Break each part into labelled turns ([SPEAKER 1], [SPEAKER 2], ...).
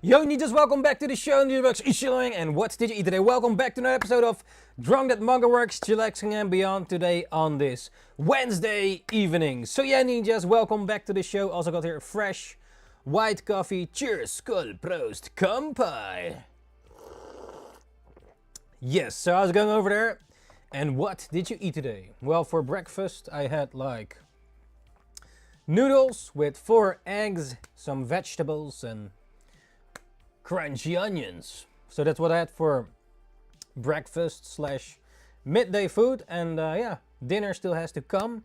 [SPEAKER 1] Yo, ninjas, welcome back to the show. And what did you eat today? Welcome back to another episode of Drunk That Manga Works, Chillaxing and Beyond today on this Wednesday evening. So yeah, ninjas, welcome back to the show. Also got here fresh white coffee. Cheers, skull, prost, kampai. Yes, so I was going over there. And what did you eat today? Well, for breakfast I had like noodles with 4 eggs, some vegetables and crunchy onions. So that's what I had for breakfast slash midday food. And yeah, dinner still has to come.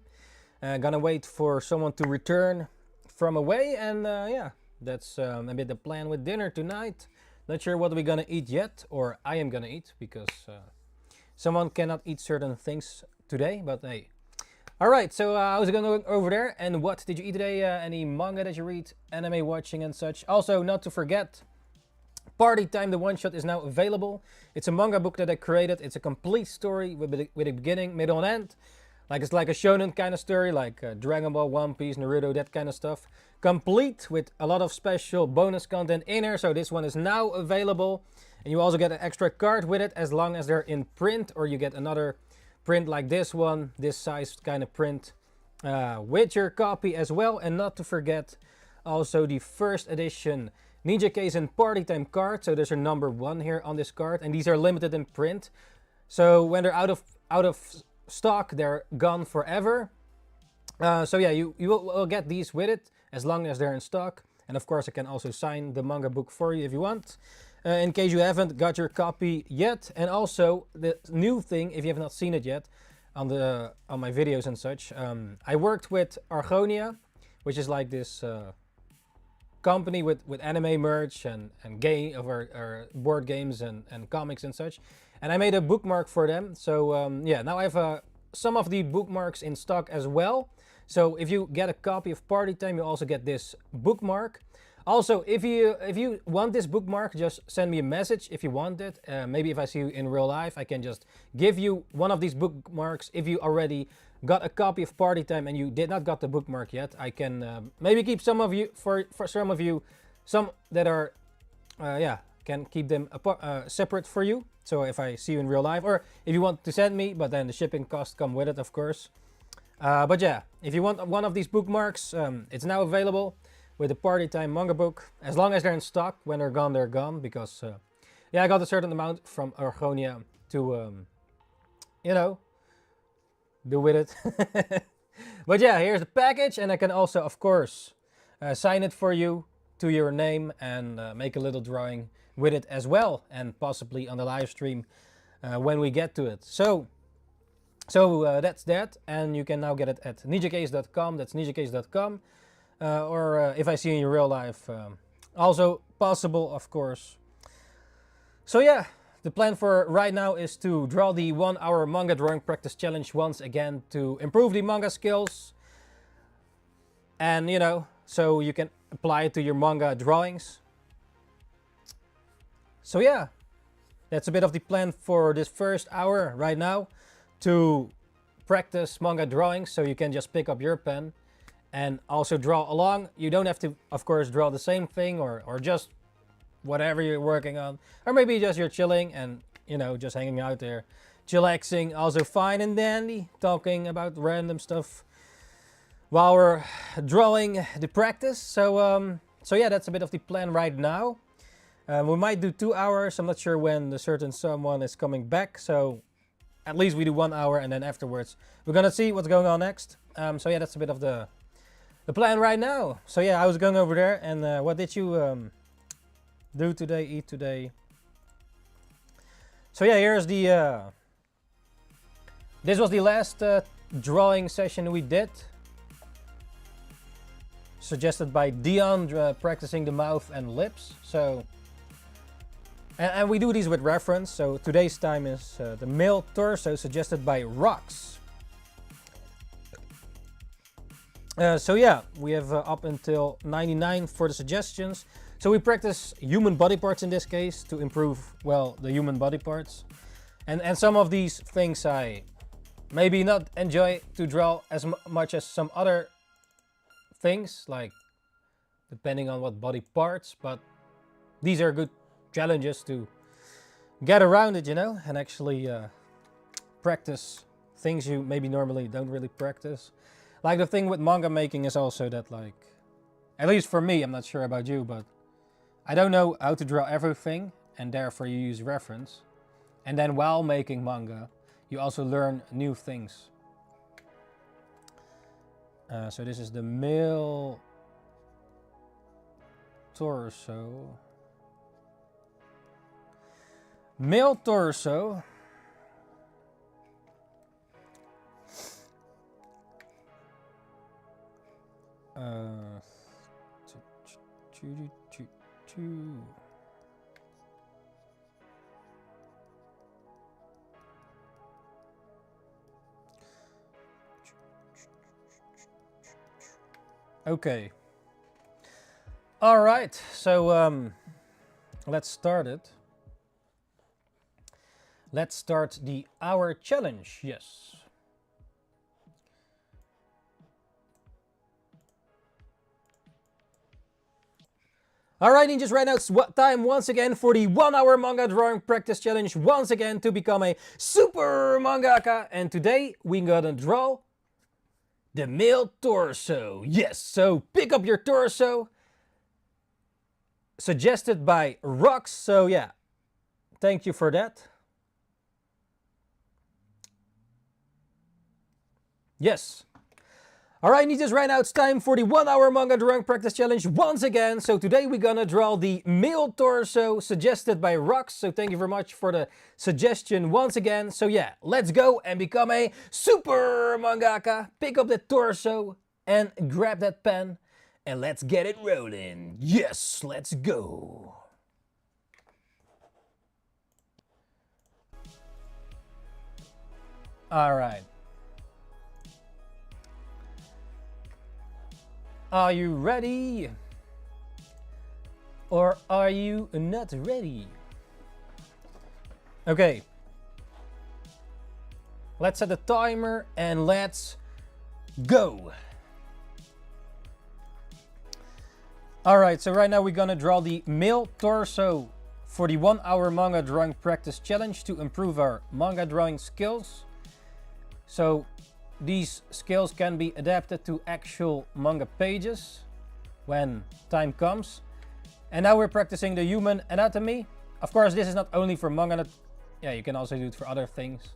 [SPEAKER 1] Gonna wait for someone to return from away. And yeah, that's a bit the plan with dinner tonight. Not sure what we're gonna eat yet, or I am gonna eat, because someone cannot eat certain things today, but hey. Alright, so I was going over there. And what did you eat today? Any manga that you read, anime watching and such. Also, not to forget, Party Time, the one-shot, is now available. It's a manga book that I created. It's a complete story with a beginning, middle, and end. It's like a shonen kind of story, like Dragon Ball, One Piece, Naruto, that kind of stuff. Complete with a lot of special bonus content in there. So this one is now available. And you also get an extra card with it, as long as they're in print, or you get another print like this one, this size kind of print, with your copy as well. And not to forget, also the first edition Ninja Case and Party Time card. So there's a number 1 here on this card, and these are limited in print. So when they're out of stock, they're gone forever. So yeah, you will get these with it as long as they're in stock. And of course, I can also sign the manga book for you if you want, in case you haven't got your copy yet. And also the new thing, if you have not seen it yet on my videos and such, I worked with Argonia, which is like this company with anime merch and game of our board games and comics and such. And I made a bookmark for them. So yeah, now I have some of the bookmarks in stock as well. So if you get a copy of Party Time, you also get this bookmark. Also, if you want this bookmark, just send me a message if you want it. Maybe if I see you in real life, I can just give you one of these bookmarks. If you already got a copy of Party Time and you did not got the bookmark yet, I can maybe keep some of you, for some of you, some that are, yeah, can keep them separate for you. So if I see you in real life, or if you want to send me, but then the shipping costs come with it, of course. But yeah, if you want one of these bookmarks, it's now available with the Party Time manga book, as long as they're in stock. When they're gone, they're gone, because yeah, I got a certain amount from Argonia to you know, do with it. But yeah, here's the package, and I can also, of course, sign it for you to your name, and make a little drawing with it as well, and possibly on the live stream when we get to it. So that's that, and you can now get it at ninjacase.com. That's ninjacase.com. Or if I see you in real life, also possible, of course. So yeah, the plan for right now is to draw the 1-hour manga drawing practice challenge once again, to improve the manga skills. And you know, so you can apply it to your manga drawings. So yeah, that's a bit of the plan for this first hour right now, to practice manga drawings. So you can just pick up your pen and also draw along. You don't have to, of course, draw the same thing, or just whatever you're working on. Or maybe just you're chilling and, you know, just hanging out there, chillaxing, also fine and dandy, talking about random stuff while we're drawing the practice. So yeah, that's a bit of the plan right now. We might do 2 hours. I'm not sure when the certain someone is coming back. So at least we do 1 hour, and then afterwards we're gonna see what's going on next. So yeah, that's a bit of the plan right now. So yeah, I was going over there, and what did you do today, eat today? So yeah, here's the this was the last drawing session we did, suggested by Dion, practicing the mouth and lips. So and we do these with reference. So today's time is the male torso, suggested by Rox. So yeah, we have up until 99 for the suggestions. So we practice human body parts in this case, to improve, well, the human body parts. And some of these things I maybe not enjoy to draw as much as some other things, like depending on what body parts, but these are good challenges to get around it, you know, and actually practice things you maybe normally don't really practice. Like the thing with manga making is also that, like, at least for me, I'm not sure about you, but I don't know how to draw everything, and therefore you use reference. And then while making manga, you also learn new things. So this is the male torso. Male torso. Okay. All right. So let's start it. Let's start the hour challenge. Yes. Alright, ninjas, right now it's time once again for the 1 hour manga drawing practice challenge once again to become a super mangaka. And today we're gonna draw the male torso. Yes, so pick up your torso. Suggested by Rox, so yeah, thank you for that. Yes. Alright, ninjas, right now it's time for the 1 hour manga drawing practice challenge once again. So today we're gonna draw the male torso suggested by Rox. So thank you very much for the suggestion once again. So yeah, let's go and become a super mangaka. Pick up the torso and grab that pen and let's get it rolling. Yes, let's go. Alright. Are you ready? Or are you not ready? Okay. Let's set the timer and let's go. Alright, so right now we're gonna draw the male torso for the 1 hour manga drawing practice challenge to improve our manga drawing skills. So these skills can be adapted to actual manga pages when time comes. And now we're practicing the human anatomy. Of course, this is not only for manga. Yeah, you can also do it for other things.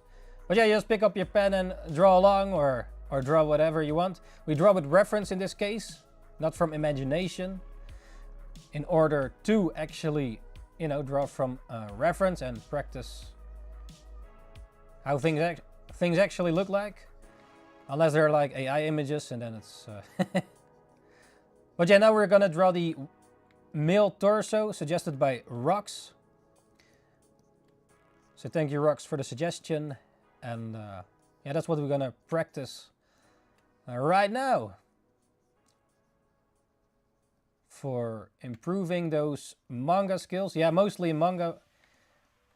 [SPEAKER 1] But yeah, just pick up your pen and draw along or draw whatever you want. We draw with reference in this case, not from imagination. In order to actually, you know, draw from reference and practice how things actually look like. Unless they're like AI images, and then it's... But yeah, now we're gonna draw the male torso suggested by Rox. So thank you, Rox, for the suggestion. And yeah, that's what we're gonna practice right now. For improving those manga skills. Yeah, mostly in manga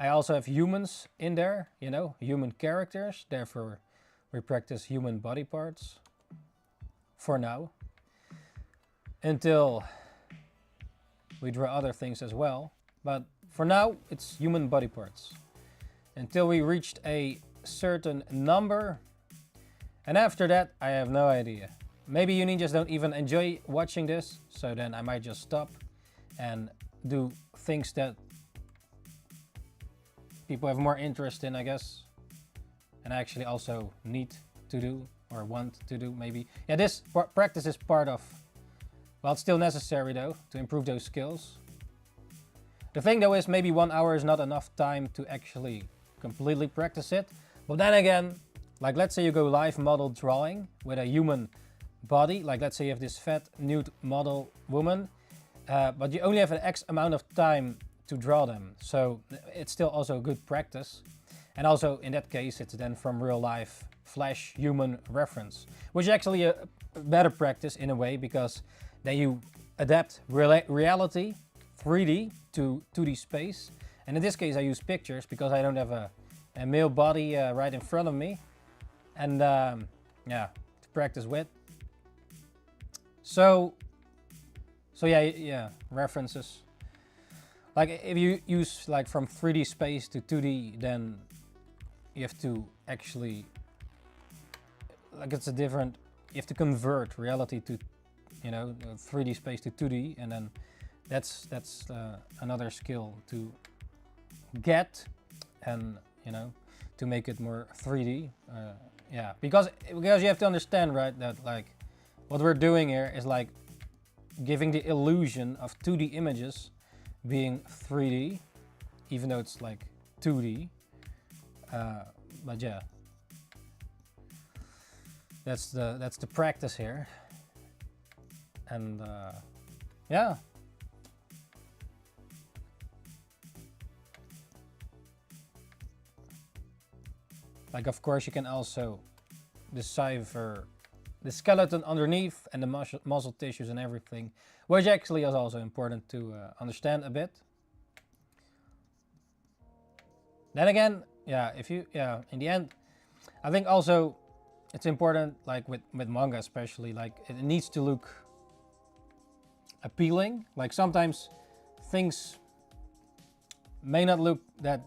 [SPEAKER 1] I also have humans in there, you know, human characters. Therefore we practice human body parts for now, until we draw other things as well. But for now, it's human body parts. Until we reached a certain number. And after that, I have no idea. Maybe you ninjas don't even enjoy watching this, so then I might just stop and do things that people have more interest in, I guess. And I actually also need to do or want to do, maybe. Yeah, this practice is part of, well, it's still necessary though to improve those skills. The thing though is maybe 1 hour is not enough time to actually completely practice it. But then again, like let's say you go live model drawing with a human body, like let's say you have this fat nude model woman, but you only have an X amount of time to draw them. So it's still also a good practice. And also in that case, it's then from real life flash human reference, which is actually a better practice in a way, because then you adapt reality 3D to 2D space. And in this case, I use pictures because I don't have a male body right in front of me. And yeah, to practice with. So yeah, references. like if you use like from 3D space to 2D, then you have to actually, like it's a different, you have to convert reality to, you know, 3D space to 2D, and then that's another skill to get, and you know, to make it more 3D. Yeah, because you have to understand, right, that like what we're doing here is like giving the illusion of 2D images being 3D, even though it's like 2D. But yeah, that's the practice here, and yeah. Like, of course, you can also decipher the skeleton underneath and the muscle tissues and everything, which actually is also important to understand a bit. Then again, yeah, in the end, I think also it's important, like with manga especially, like it needs to look appealing. Like sometimes things may not look that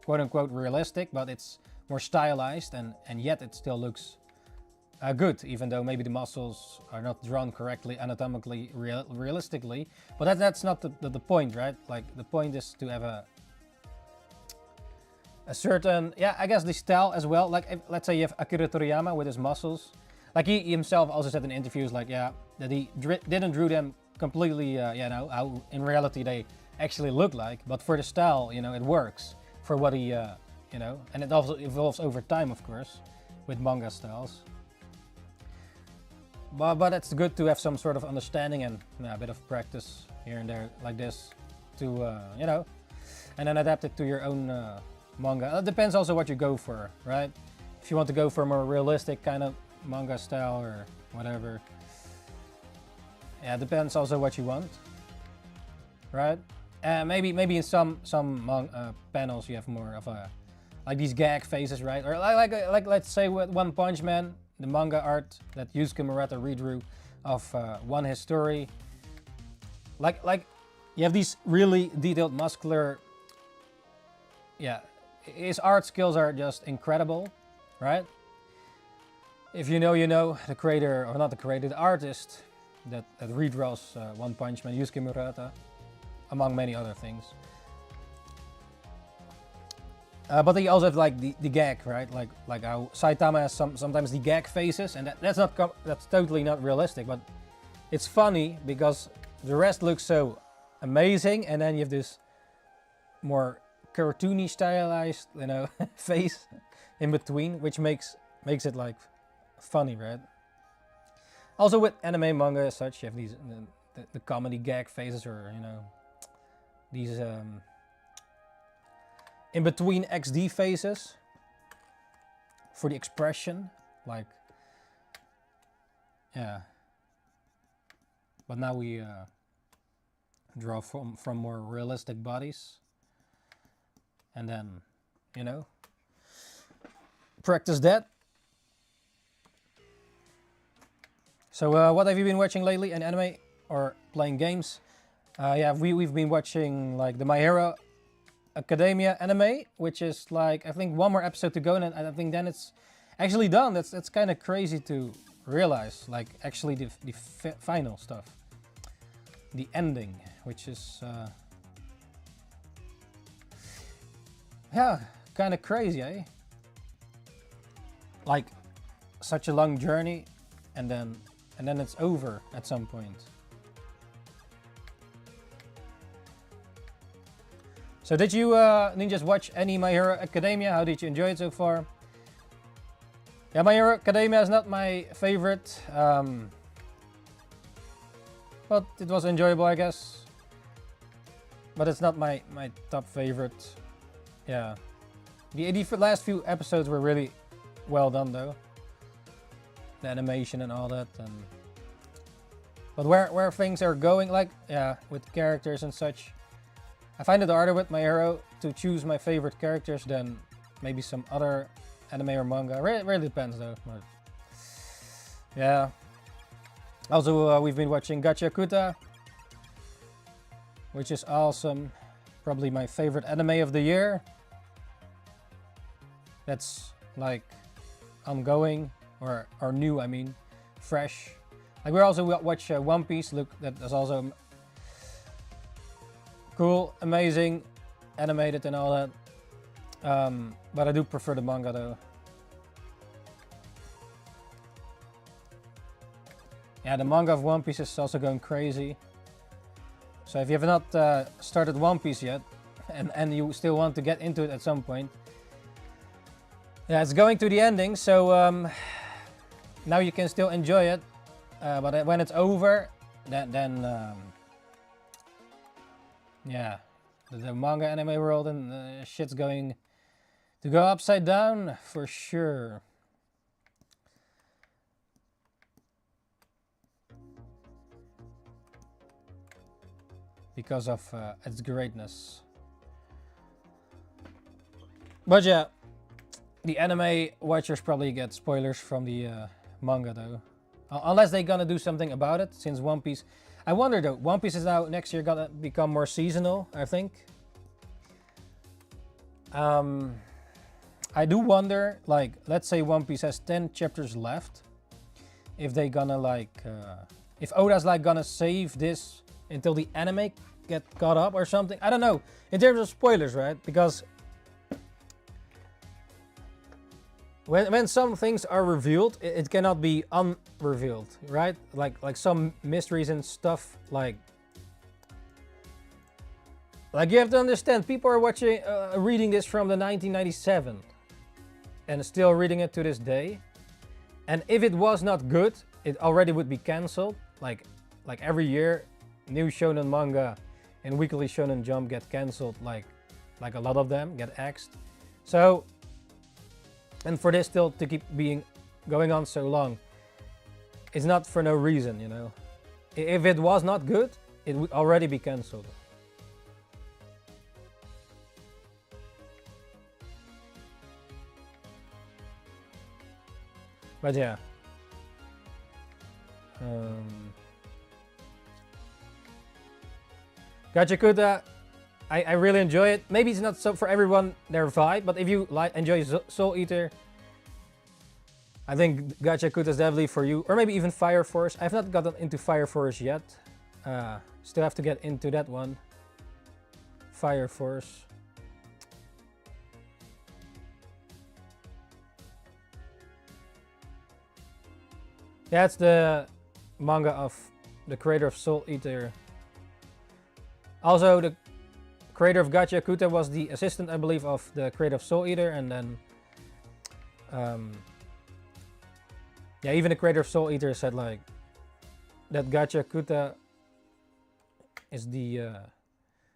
[SPEAKER 1] quote unquote realistic, but it's more stylized, and yet it still looks good, even though maybe the muscles are not drawn correctly anatomically realistically. But that's not the point, right? Like the point is to have a certain, yeah, I guess the style as well. Like if, let's say you have Akira Toriyama with his muscles, like he himself also said in interviews, like yeah, that he didn't draw them completely, you know, how in reality they actually look like, but for the style, you know, it works for what he you know, and it also evolves over time, of course, with manga styles. But it's good to have some sort of understanding and a bit of practice here and there like this to, you know, and then adapt it to your own manga. It depends also what you go for, right? If you want to go for a more realistic kind of manga style or whatever, yeah, it depends also what you want, right? Maybe in some panels you have more of a, like these gag faces, right? Or like let's say with One Punch Man, the manga art that Yusuke Murata redrew of One His Story. Like you have these really detailed muscular, yeah, his art skills are just incredible, right? If you know, you know, the creator, or not the creator, the artist that redraws One Punch Man, Yusuke Murata, among many other things. But they also have like the gag, right? Like how Saitama has sometimes the gag faces, and that's totally not realistic, but it's funny because the rest looks so amazing, and then you have this more cartoony stylized, you know, face in between, which makes it like funny, right? Also with anime manga as such, you have these the comedy gag faces, or you know, these in between XD faces for the expression, like, yeah. But now we draw from more realistic bodies, and then, you know, practice that. So what have you been watching lately? An anime or playing games? Yeah, we've been watching like the My Hero Academia anime, which is like, I think one more episode to go, and I think then it's actually done. That's kind of crazy to realize, like actually the final stuff, the ending, which is yeah, kind of crazy, eh? Like such a long journey, and then it's over at some point. So did you ninjas watch any My Hero Academia? How did you enjoy it so far? Yeah, My Hero Academia is not my favorite, but it was enjoyable, I guess. But it's not my top favorite. Yeah, the last few episodes were really well done though. The animation and all that, and but where things are going, like yeah, with characters and such, I find it harder with My Hero to choose my favorite characters than maybe some other anime or manga. Really depends though. But yeah. Also, we've been watching Gacha Kuta, which is awesome. Probably my favorite anime of the year. That's like ongoing or new, I mean, fresh. Like we also watch One Piece. Look, that is also cool, amazing, animated and all that. But I do prefer the manga though. Yeah, the manga of One Piece is also going crazy. So if you have not started One Piece yet, and you still want to get into it at some point, yeah, it's going to the ending, so now you can still enjoy it. But when it's over, then yeah, the manga anime world and shit's going to go upside down for sure. Because of its greatness. But yeah, the anime watchers probably get spoilers from the manga though. Unless they're gonna do something about it, since One Piece... I wonder though, One Piece is now next year gonna become more seasonal, I think. I do wonder, like, let's say One Piece has 10 chapters left. If they gonna like... if Oda's like gonna save this until the anime get caught up or something. I don't know. In terms of spoilers, right? Because when some things are revealed, it cannot be unrevealed, right? Like some mysteries and stuff. Like you have to understand, people are watching, reading this from the 1997, and still reading it to this day. And if it was not good, it already would be cancelled. Like every year, new shonen manga and weekly shonen jump get cancelled, like a lot of them get axed. So, and for this still to keep going on so long, it's not for no reason, you know. If it was not good, it would already be cancelled. But yeah. Gachakuta, I really enjoy it. Maybe it's not so for everyone their vibe, but if you enjoy Soul Eater, I think Gachakuta is definitely for you. Or maybe even Fire Force. I've not gotten into Fire Force yet. Still have to get into that one. Fire Force. Yeah, it's the manga of the creator of Soul Eater. Also, the creator of Gachakuta was the assistant, I believe, of the creator of Soul Eater, and then yeah, even the creator of Soul Eater said like that Gachakuta is the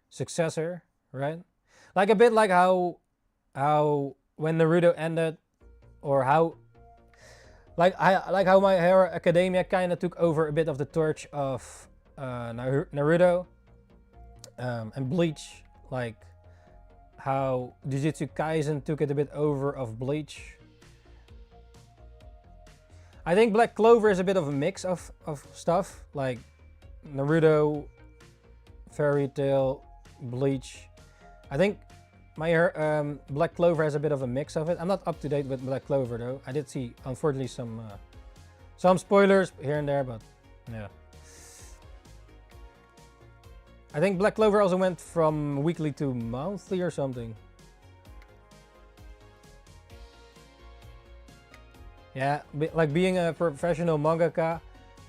[SPEAKER 1] successor, right? Like a bit like how when Naruto ended, or how how My Hero Academia kind of took over a bit of the torch of Naruto. And Bleach, like how Jujutsu Kaisen took it a bit over of Bleach. I think Black Clover is a bit of a mix of stuff, like Naruto, Fairy Tail, Bleach. I think Black Clover has a bit of a mix of it. I'm not up to date with Black Clover though. I did see, unfortunately, some spoilers here and there, but yeah. I think Black Clover also went from weekly to monthly or something. Yeah, like being a professional mangaka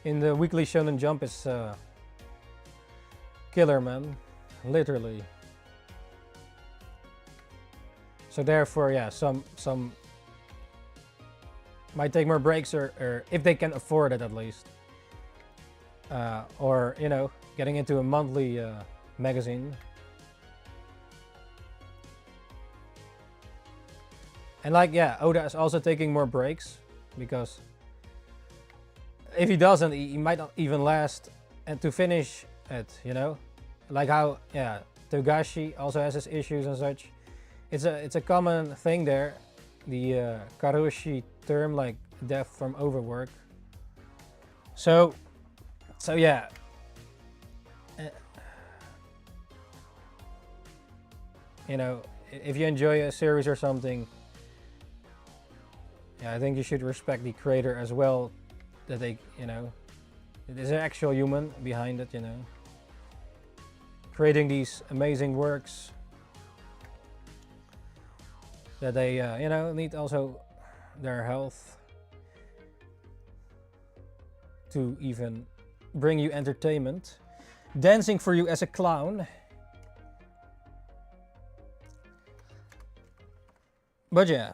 [SPEAKER 1] in the weekly Shonen Jump is killer, man. Literally. So therefore, yeah, some might take more breaks, or if they can afford it at least. Or, you know, getting into a monthly magazine. And like, yeah, Oda is also taking more breaks, because if he doesn't, he might not even last and to finish it, you know? Like how, yeah, Togashi also has his issues and such. It's a common thing there, the karoshi term, like death from overwork. So yeah. you know, if you enjoy a series or something, yeah, I think you should respect the creator as well. That they, you know, there's an actual human behind it, you know, creating these amazing works. That they, you know, need also their health to even bring you entertainment. Dancing for you as a clown. But yeah.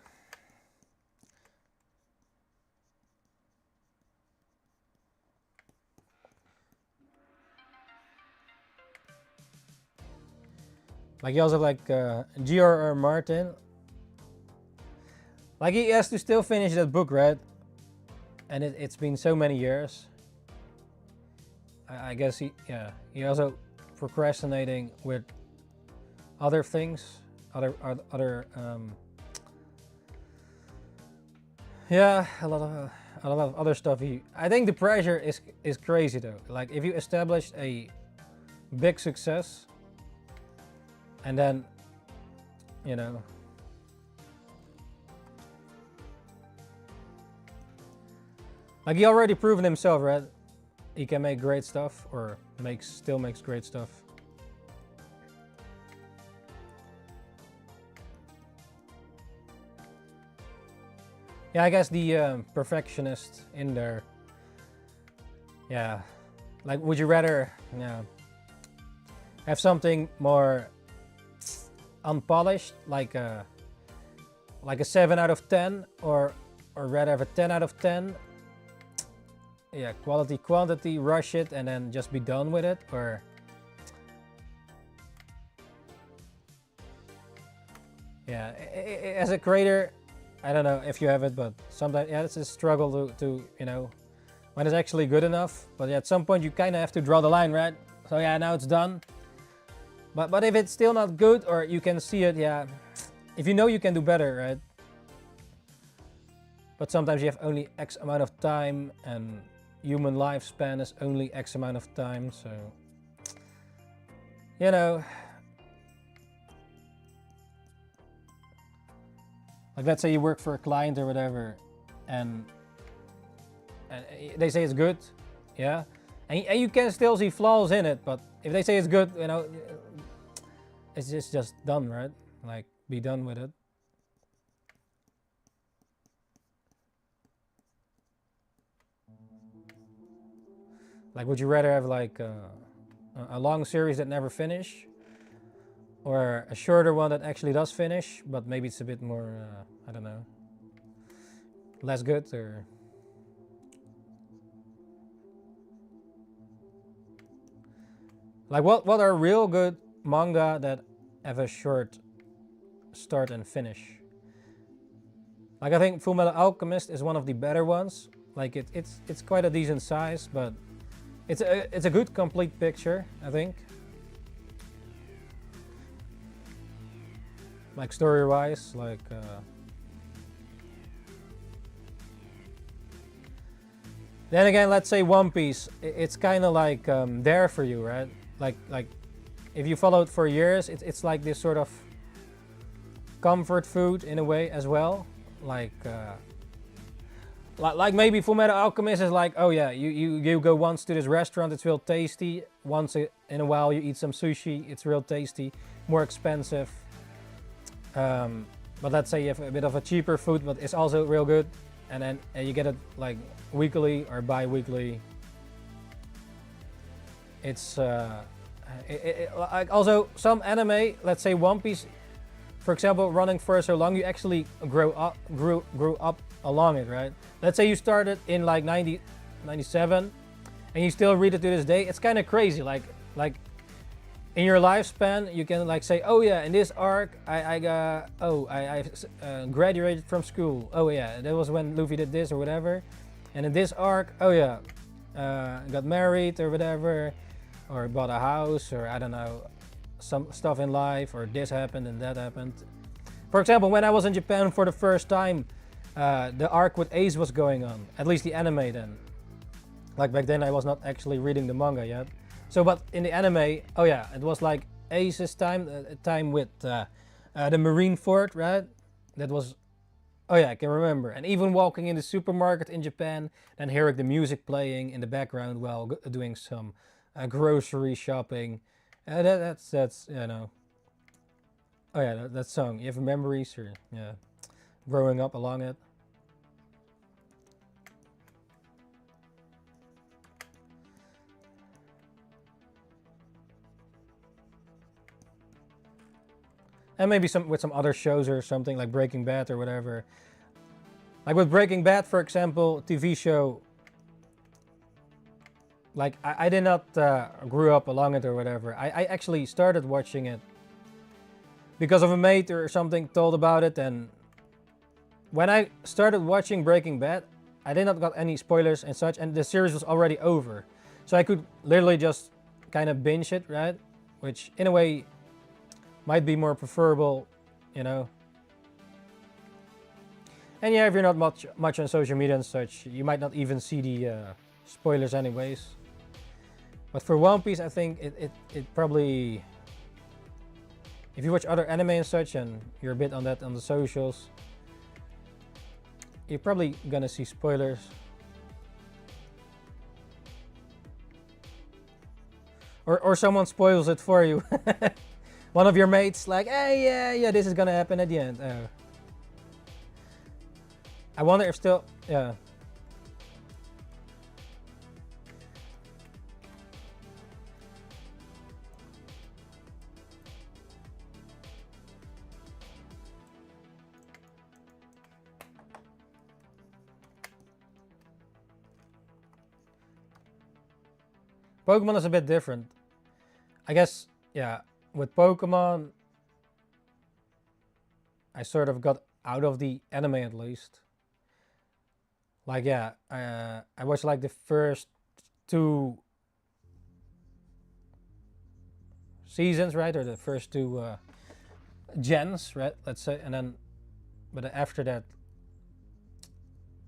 [SPEAKER 1] Like you also like G.R.R. Martin. Like he has to still finish that book, right? And it's been so many years. I guess he also procrastinating with other things, other yeah, a lot of other stuff. I think the pressure is crazy though. Like if you establish a big success, and then, you know, like he already proven himself, right? He can make great stuff, or still makes great stuff. Yeah, I guess the perfectionist in there. Yeah, like would you rather, have something more unpolished, like a 7 out of 10, or rather have a 10 out of 10? Yeah, quality, quantity, rush it, and then just be done with it, or yeah, as a creator, I don't know if you have it, but sometimes, yeah, it's a struggle to you know, when it's actually good enough. But yeah, at some point you kind of have to draw the line, right? So yeah, now it's done. But if it's still not good, or you can see it, yeah, if you know you can do better, right? But sometimes you have only X amount of time, and human lifespan is only X amount of time, so you know, like let's say you work for a client or whatever, and they say it's good, yeah, and you can still see flaws in it, but if they say it's good, you know, it's just done, right? Like, be done with it. Like, would you rather have like a long series that never finish, or a shorter one that actually does finish, but maybe it's a bit more, I don't know, less good, or like what are real good manga that have a short start and finish? Like I think Fullmetal Alchemist is one of the better ones. Like it's quite a decent size, but it's a good complete picture, I think. Like story-wise, like then again, let's say One Piece. It's kind of like there for you, right? Like if you follow it for years, it's like this sort of comfort food in a way as well. Like maybe Fullmetal Alchemist is like, oh yeah, you go once to this restaurant, it's real tasty. Once in a while you eat some sushi, it's real tasty. More expensive. But let's say you have a bit of a cheaper food, but it's also real good, and then you get it like weekly or bi-weekly. It's like also some anime, let's say One Piece, for example, running for so long, you actually grew up along it, right? Let's say you started in like 97, and you still read it to this day. It's kind of crazy, like in your lifespan, you can like say, oh yeah, in this arc, I graduated from school. Oh yeah, that was when Luffy did this or whatever. And in this arc, oh yeah, got married or whatever, or bought a house, or I don't know, some stuff in life, or this happened and that happened. For example, when I was in Japan for the first time, the arc with Ace was going on, at least the anime then. Like back then I was not actually reading the manga yet. So, but in the anime, oh yeah, it was like Ace's time, time with The Marine Fort, right? That was, oh yeah, I can remember. And even walking in the supermarket in Japan and hearing the music playing in the background while doing some grocery shopping. That's you know. Oh yeah, that song. You have memories or yeah, growing up along it. And maybe some with some other shows or something like Breaking Bad or whatever. Like with Breaking Bad, for example, TV show. Like I did not grew up along it or whatever. I actually started watching it because of a mate or something told about it, and when I started watching Breaking Bad, I did not got any spoilers and such, and the series was already over, so I could literally just kind of binge it, right? Which in a way might be more preferable, you know. And yeah, if you're not much on social media and such, you might not even see the spoilers anyways. But for One Piece, I think it probably, if you watch other anime and such and you're a bit on that on the socials, you're probably gonna see spoilers. Or someone spoils it for you. One of your mates like, hey, yeah, this is gonna happen at the end. I wonder if still, yeah. Pokemon is a bit different. I guess, yeah, with Pokemon, I sort of got out of the anime at least. Like, yeah, I watched like the first 2 seasons, right? Or the first 2 gens, right? Let's say, and then, but after that,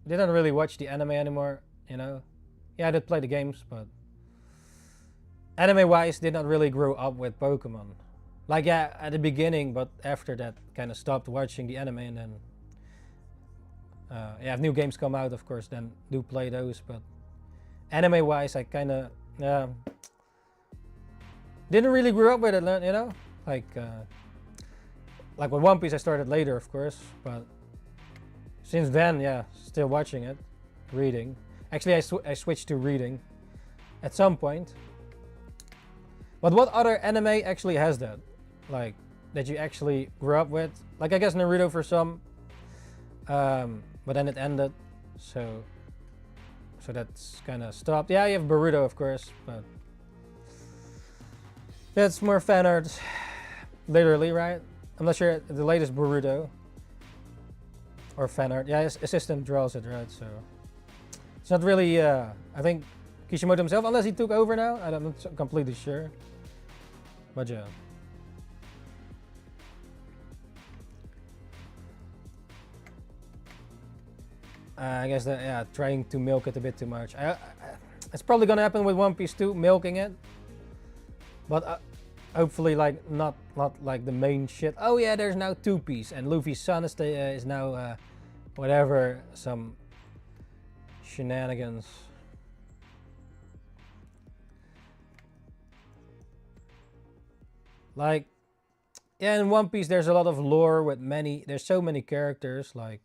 [SPEAKER 1] didn't really watch the anime anymore, you know? Yeah, I did play the games, but anime-wise, did not really grow up with Pokemon. Like, yeah, at the beginning, but after that, kind of stopped watching the anime, and then, yeah, if new games come out, of course, then do play those. But anime-wise, I kind of didn't really grow up with it, you know. Like with One Piece, I started later, of course, but since then, yeah, still watching it, reading. Actually, I switched to reading at some point. But what other anime actually has that? Like, that you actually grew up with? Like, I guess Naruto for some. But then it ended. So that's kind of stopped. Yeah, you have Boruto, of course. But that's more fan art. Literally, right? I'm not sure the latest Boruto. Or fan art. Yeah, his assistant draws it, right? So it's not really, I think, Kishimoto himself, unless he took over now. I'm not completely sure. But yeah. I guess that, yeah, trying to milk it a bit too much. It's probably gonna happen with One Piece too, milking it. But hopefully, like not like the main shit. Oh yeah, there's now 2 Piece, and Luffy's son is now whatever, some shenanigans. Like, yeah, in One Piece there's a lot of lore with there's so many characters. Like,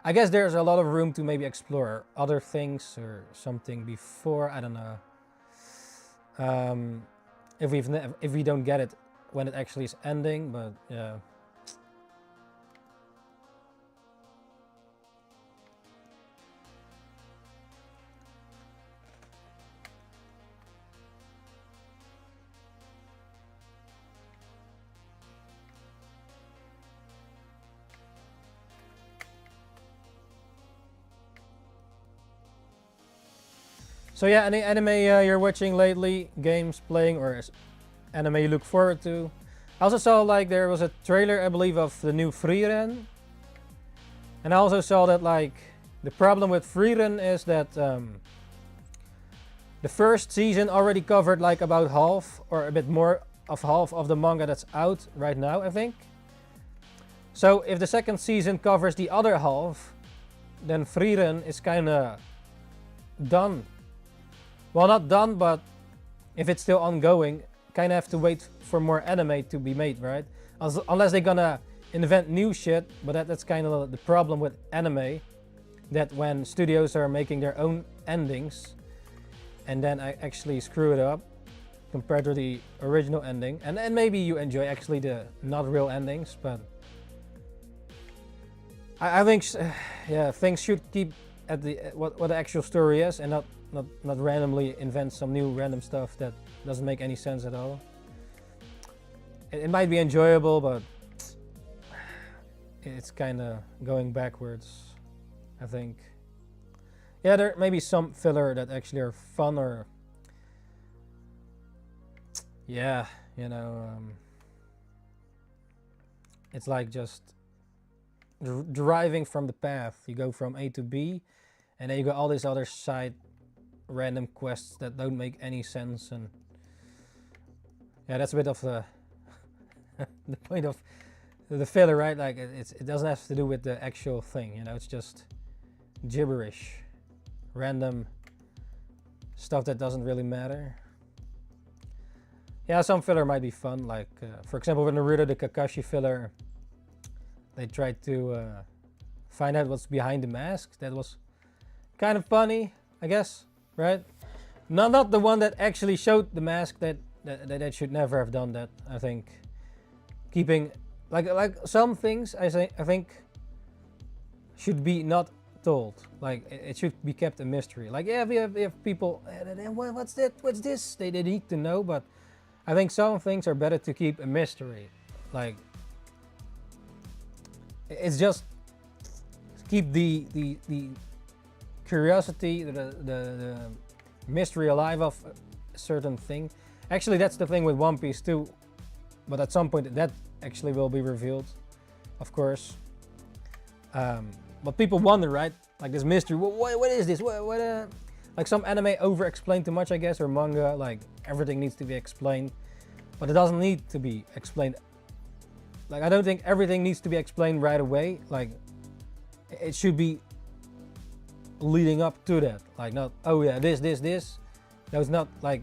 [SPEAKER 1] I guess there's a lot of room to maybe explore other things or something before, I don't know. If we don't get it when it actually is ending, but yeah. So yeah, any anime you're watching lately, games playing, or anime you look forward to? I also saw like there was a trailer, I believe, of the new Frieren. And I also saw that like the problem with Frieren is that the first season already covered like about half or a bit more of half of the manga that's out right now, I think. So if the second season covers the other half, then Frieren is kind of done. Well, not done, but if it's still ongoing, kind of have to wait for more anime to be made, right? Unless they're gonna invent new shit, but that's kind of the problem with anime, that when studios are making their own endings and then I actually screw it up compared to the original ending, and maybe you enjoy actually the not real endings, but I think yeah, things should keep at the what the actual story is, and not randomly invent some new random stuff that doesn't make any sense at all. It might be enjoyable, but it's kind of going backwards, I think. Yeah, there may be some filler that actually are fun, or yeah, you know, it's like just driving from the path. You go from A to B, and then you got all these other side random quests that don't make any sense, and yeah, that's a bit of the the point of the filler, right? Like it doesn't have to do with the actual thing, you know. It's just gibberish, random stuff that doesn't really matter. Yeah, some filler might be fun, like for example with Naruto, the Kakashi filler. They tried to find out what's behind the mask. That was kind of funny, I guess, right? Not the one that actually showed the mask. That should never have done that. I think keeping like some things I think should be not told. Like it should be kept a mystery. Like yeah, we have people. What's that? What's this? They need to know, but I think some things are better to keep a mystery. Like it's just keep the curiosity, the mystery alive of a certain thing. Actually, that's the thing with One Piece too. But at some point, that actually will be revealed, of course. But people wonder, right? Like this mystery. What is this? Like some anime over-explain too much, I guess, or manga. Like everything needs to be explained, but it doesn't need to be explained. Like I don't think everything needs to be explained right away. Like it should be leading up to that. Like not, oh yeah, this. That was not like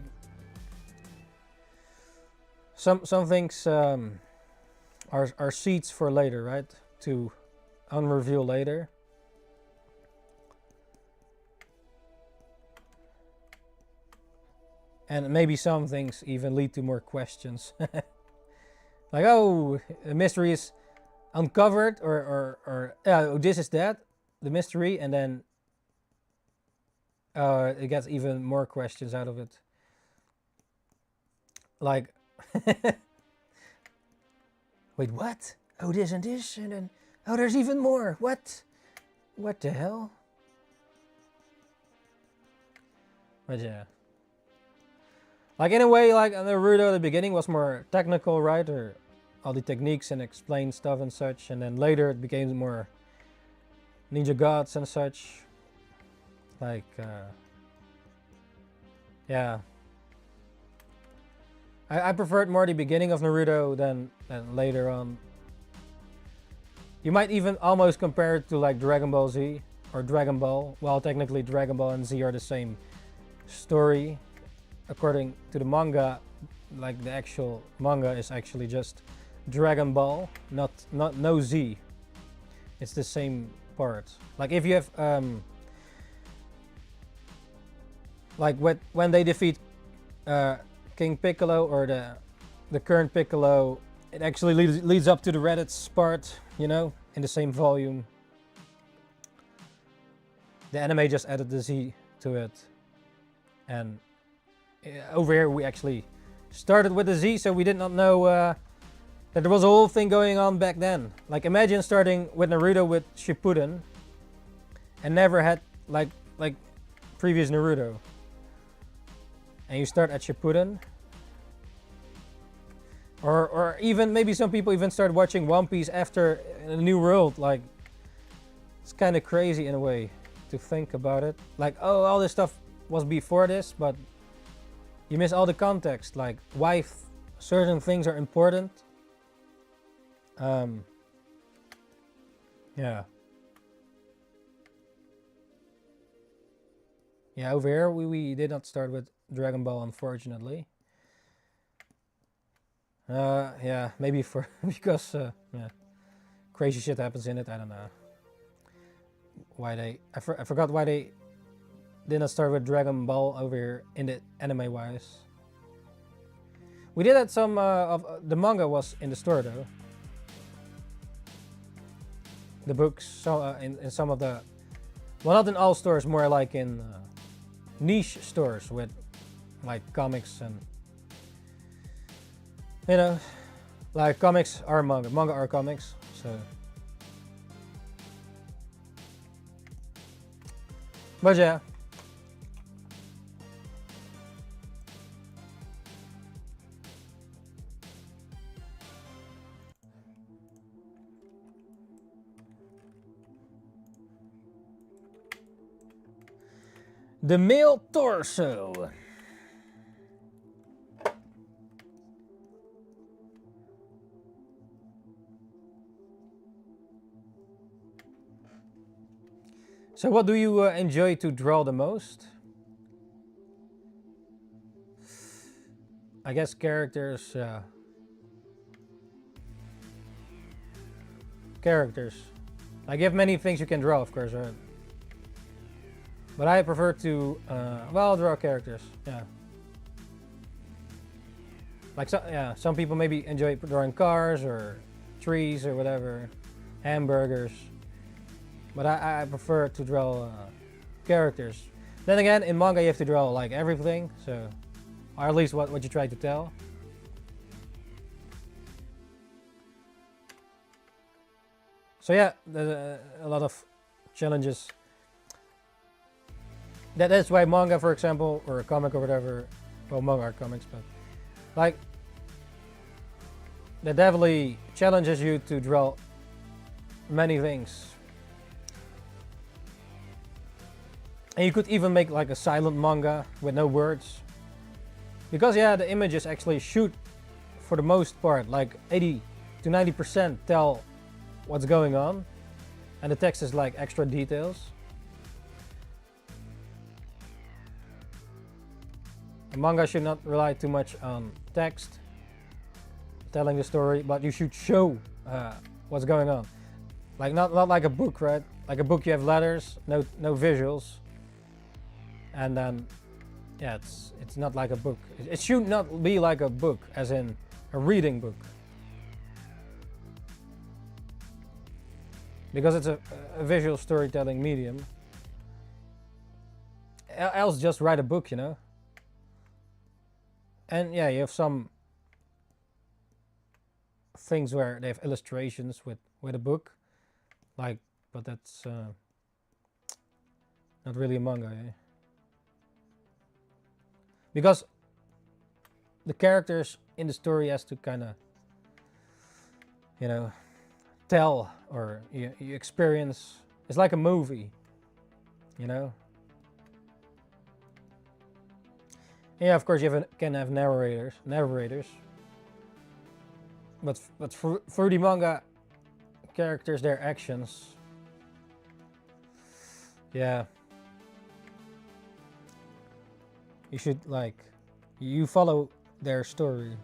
[SPEAKER 1] some things are seeds for later, right? To unreveal later. And maybe some things even lead to more questions. Like, oh, the mystery is uncovered, or oh, this is that, the mystery, and then it gets even more questions out of it. Like, wait, what? Oh, this and this, and then, oh, there's even more. What? What the hell? But yeah. Like in a way, like Naruto at the beginning was more technical, right? Or all the techniques and explain stuff and such, and then later it became more ninja gods and such. Like, yeah. I preferred more the beginning of Naruto than later on. You might even almost compare it to like Dragon Ball Z or Dragon Ball. Well, technically Dragon Ball and Z are the same story. According to the manga, like the actual manga is actually just Dragon Ball, not no Z. It's the same part. Like if you have like when they defeat King Piccolo, or the current Piccolo, it actually leads up to the Raditz part, you know, in the same volume. The anime just added the Z to it, and over here we actually started with the Z, so we did not know that there was a whole thing going on back then. Like imagine starting with Naruto with Shippuden and never had like previous Naruto, and you start at Shippuden, or even maybe some people even start watching One Piece after a New World. Like it's kind of crazy in a way to think about it. Like, oh, all this stuff was before this, but you miss all the context, like why certain things are important. Yeah. Yeah, over here we did not start with Dragon Ball, unfortunately. Yeah, maybe for because yeah, crazy shit happens in it. I don't know why they. I forgot why they did not start with Dragon Ball over here in the anime wise. We did have some of the manga was in the store though. The books, so in some of the, well, not in all stores, more like in niche stores with like comics and, you know, like comics are manga, manga are comics. So, but yeah. The male torso. So what do you enjoy to draw the most? I guess characters. Characters. Like you have many things you can draw, of course, right? But I prefer to, well, draw characters. Yeah. Like yeah, some people maybe enjoy drawing cars or trees or whatever, hamburgers. But I prefer to draw characters. Then again, in manga you have to draw like everything, so, or at least what you try to tell. So yeah, there's a lot of challenges. That's why manga, for example, or a comic or whatever, well, manga are comics, but like that definitely challenges you to draw many things. And you could even make like a silent manga with no words. Because yeah, the images actually shoot for the most part, like 80 to 90% tell what's going on. And the text is like extra details. A manga should not rely too much on text telling the story, but you should show what's going on. Like not like a book, right? Like a book you have letters, no visuals. And then yeah, it's not like a book. It should not be like a book, as in a reading book. Because it's a visual storytelling medium. Else just write a book, you know? And yeah, you have some things where they have illustrations with a book. Like, but that's not really a manga, eh? Because the characters in the story has to kind of, you know, tell or you experience. It's like a movie, you know. Yeah, of course you can have narrators, but for the manga characters, their actions, yeah, you should like you follow their story.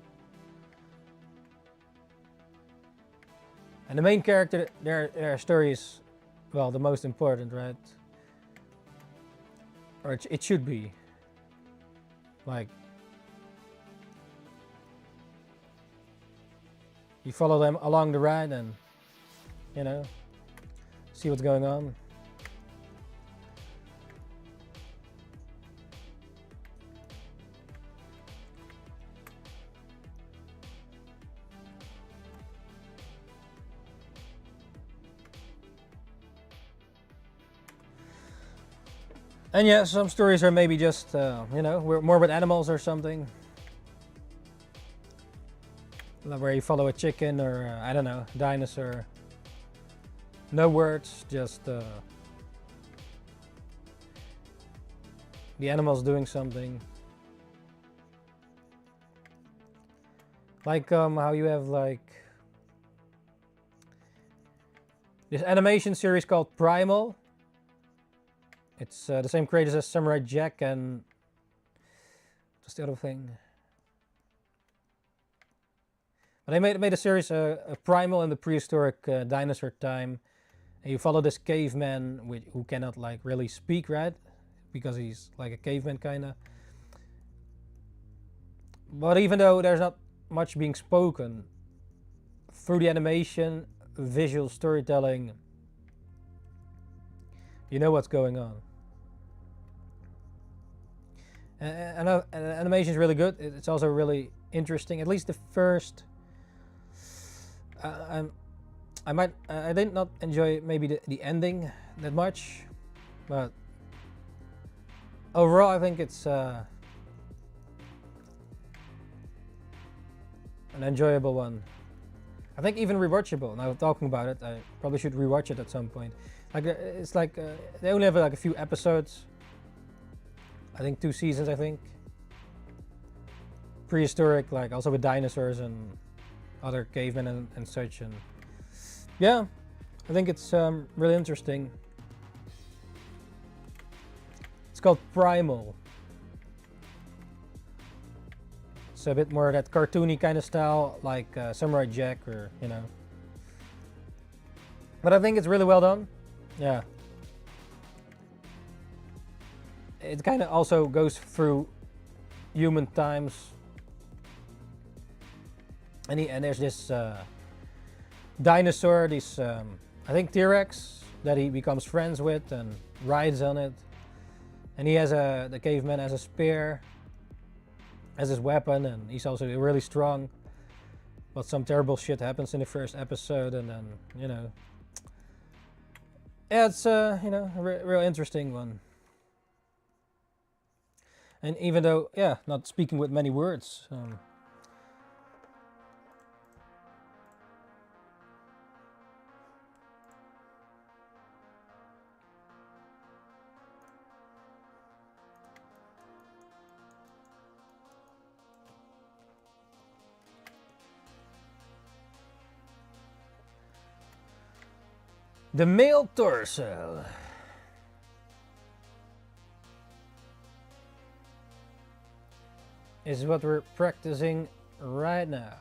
[SPEAKER 1] And the main character, their story is, well, the most important, right? Or it should be. Like, you follow them along the ride and, you know, see what's going on. And yeah, some stories are maybe just, you know, we're more with animals or something. Where you follow a chicken or, I don't know, dinosaur. No words, just the animals doing something. Like how you have like This animation series called Primal. It's the same creators as Samurai Jack and what's the other thing? But they made a series, a Primal in the prehistoric dinosaur time, and you follow this caveman who cannot like really speak, right? Because he's like a caveman kinda. But even though there's not much being spoken, through the animation, visual storytelling, you know what's going on. And animation is really good. It's also really interesting. At least the first. I did not enjoy maybe the ending that much, but overall I think it's an enjoyable one. I think even rewatchable. Now talking about it, I probably should rewatch it at some point. Like it's like they only have like a few episodes. I think 2 seasons. I think prehistoric, like also with dinosaurs and other cavemen and such. And yeah, I think it's really interesting. It's called Primal. It's a bit more that cartoony kind of style, like Samurai Jack, or you know. But I think it's really well done. Yeah. It kind of also goes through human times. And there's this dinosaur, this I think T-Rex, that he becomes friends with and rides on it. And he has the caveman as a spear, as his weapon, and he's also really strong. But some terrible shit happens in the first episode, and then you know, yeah, it's you know, a real interesting one. And even though, yeah, not speaking with many words. The male torso. Is what we're practicing right now.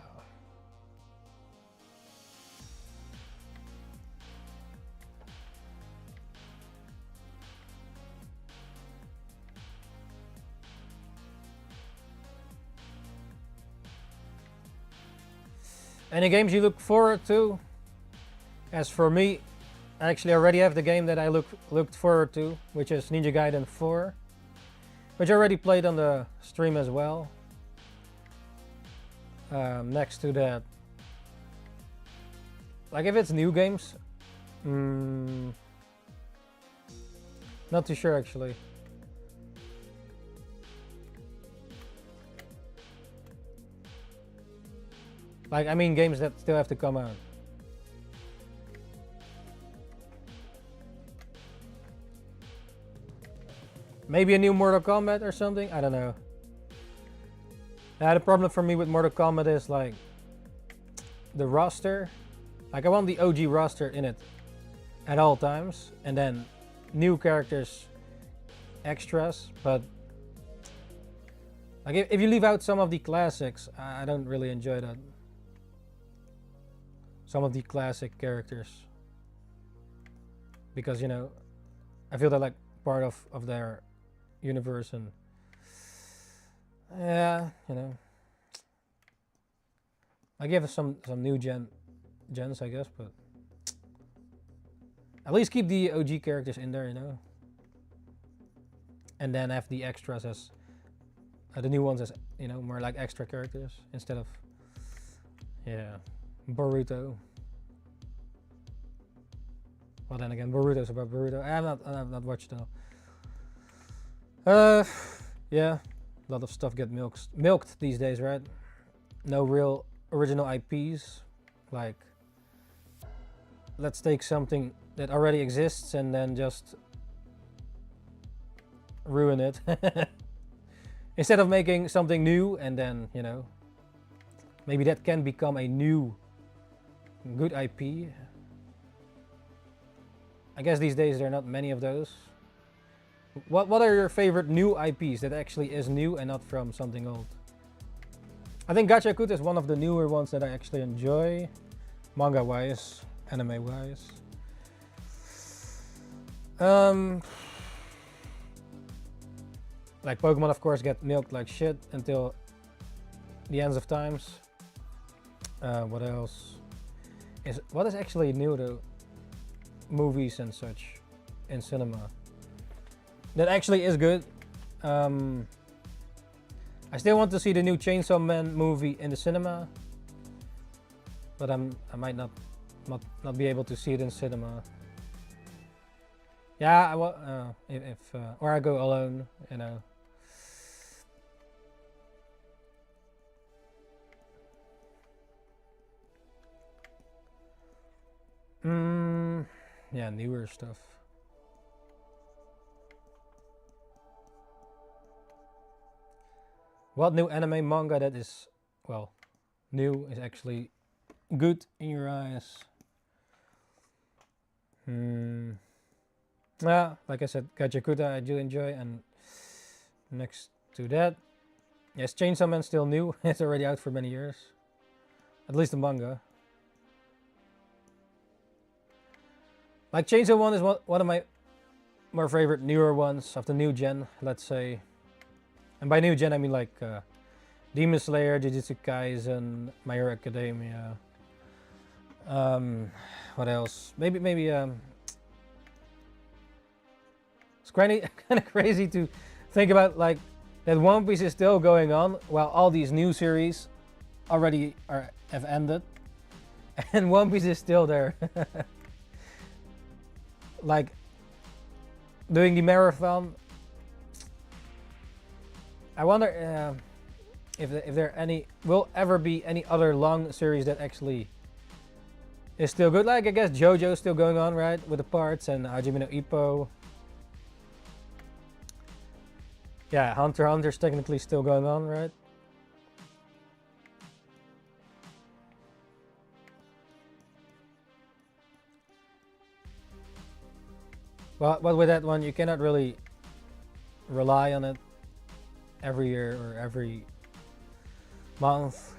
[SPEAKER 1] Any games you look forward to? As for me, I actually already have the game that I looked forward to, which is Ninja Gaiden 4, which I already played on the stream as well. Next to that, like if it's new games, not too sure actually. Like I mean games that still have to come out. Maybe a new Mortal Kombat or something, I don't know. The problem for me with Mortal Kombat is like the roster. Like I want the OG roster in it at all times, and then new characters, extras. But like if you leave out some of the classics, I don't really enjoy that. Some of the classic characters, because you know, I feel they're like part of their universe, and yeah, you know, I give some new gens, I guess, but at least keep the OG characters in there, you know, and then have the extras as the new ones as, you know, more like extra characters instead of, yeah, Boruto. Well, then again, Boruto's about Boruto. I have not watched though. Yeah, a lot of stuff get milked these days, right? No real original IPs. Like, let's take something that already exists and then just ruin it. Instead of making something new and then, you know, maybe that can become a new good IP. I guess these days there are not many of those. What are your favorite new IPs that actually is new and not from something old? I think Gachakuta is one of the newer ones that I actually enjoy, manga wise, anime wise. Like Pokemon, of course, get milked like shit until the ends of times. What else? What is actually new though? Movies and such in cinema. That actually is good. I still want to see the new Chainsaw Man movie in the cinema, but I might not be able to see it in cinema. Yeah, if or I go alone, you know. Yeah, newer stuff. What new anime manga that is, well, new is actually good in your eyes? Yeah, like I said, Gachakuta I do enjoy, and next to that, yes, Chainsaw Man still new. It's already out for many years, at least the manga. Like Chainsaw Man is one of my more favorite newer ones of the new gen, let's say. And by new gen I mean like Demon Slayer, Jujutsu Kaisen, My Hero Academia. What else? Maybe it's kind of crazy to think about, like, that One Piece is still going on while all these new series already have ended, and One Piece is still there. Like doing the marathon. I wonder if there will ever be any other long series that actually is still good. Like I guess JoJo is still going on, right, with the parts, and Hajime no Ippo. Yeah, Hunter x Hunter is technically still going on, right? But with that one, you cannot really rely on it every year or every month.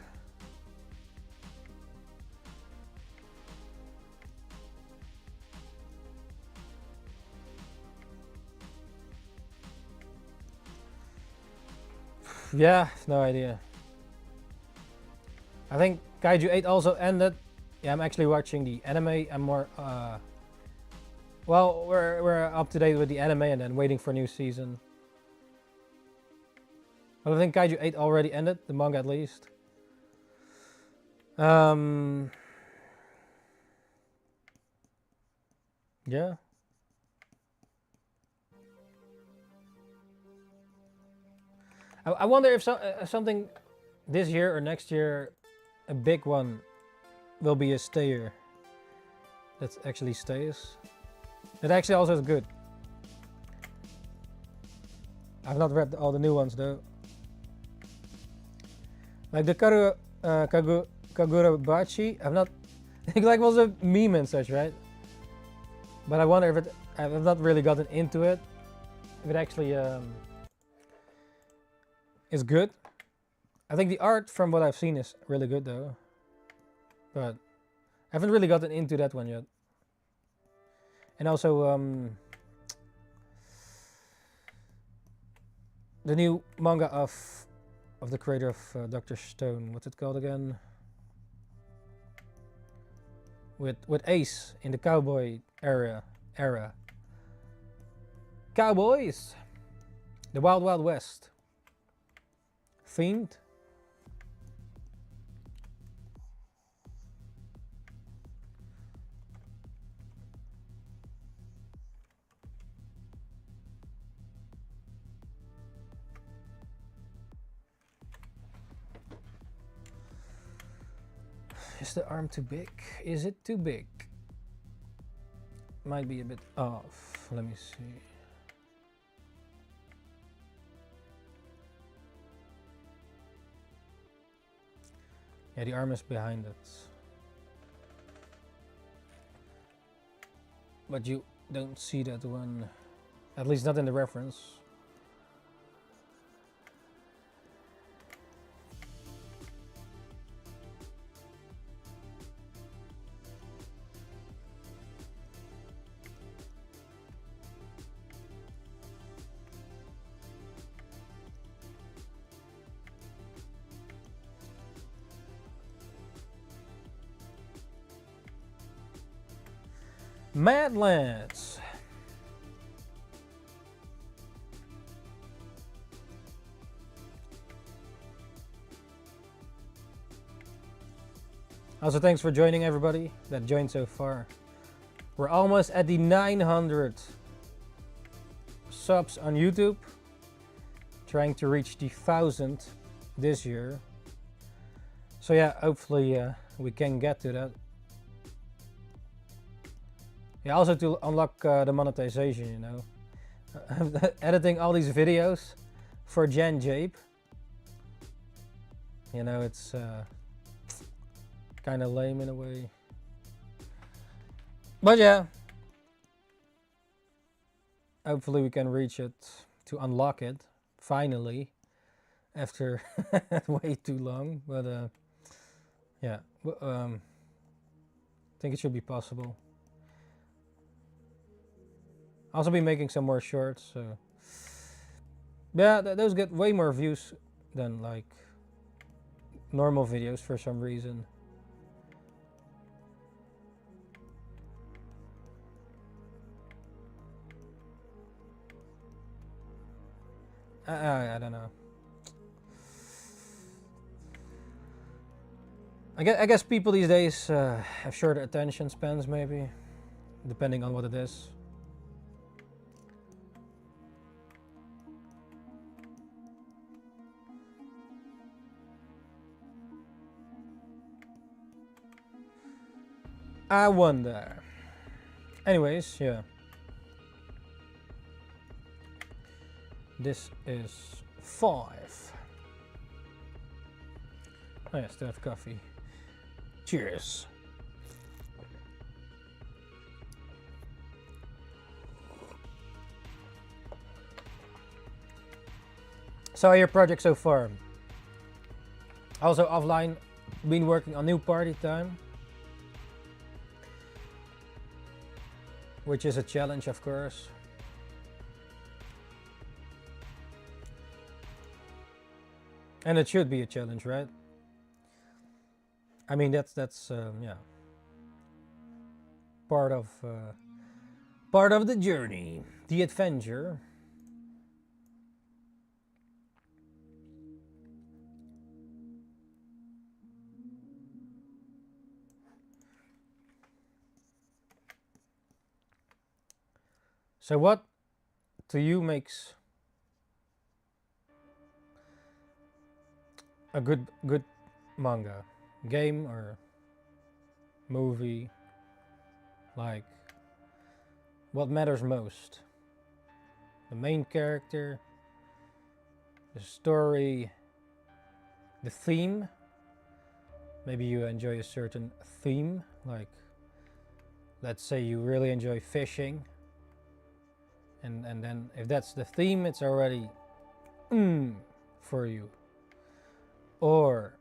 [SPEAKER 1] Yeah, no idea. I think Kaiju 8 also ended. Yeah, I'm actually watching the anime. I'm more well, we're up to date with the anime and then waiting for new season. But I think Kaiju 8 already ended, the manga at least. Yeah. I wonder if something this year or next year, a big one, will be a stayer. That actually stays. That actually also is good. I've not read all the new ones though. Like the Kagurabachi, I've not. It like was a meme and such, right? But I wonder if I've not really gotten into it. If it actually is good. I think the art from what I've seen is really good though. But I haven't really gotten into that one yet. And also the new manga of the creator of Dr. Stone. What's it called again? With Ace in the cowboy era. Cowboys! The Wild Wild West. Themed. Is the arm too big? Is it too big? Might be a bit off. Let me see. Yeah, the arm is behind it. But you don't see that one. At least not in the reference. Madlands. Also, thanks for joining everybody that joined so far. We're almost at the 900 subs on YouTube. Trying to reach the 1,000 this year. So yeah, hopefully we can get to that. Yeah, also to unlock the monetization, you know. Editing all these videos for Jan Jape. You know, it's kind of lame in a way. But yeah, hopefully we can reach it to unlock it finally after way too long. But yeah, I think it should be possible. I'll also be making some more shorts. So yeah, those get way more views than like normal videos for some reason. I don't know. I guess people these days have shorter attention spans, maybe, depending on what it is. I wonder. Anyways, yeah. This is 5. Oh yeah, still have coffee. Cheers. So your project so far. Also offline, been working on new party time. Which is a challenge, of course. And it should be a challenge, right? I mean, that's yeah, part of the journey, the adventure. So what to you makes a good manga, game or movie? Like, what matters most? The main character, the story, the theme? Maybe you enjoy a certain theme, like let's say you really enjoy fishing, and then if that's the theme, it's already for you. Or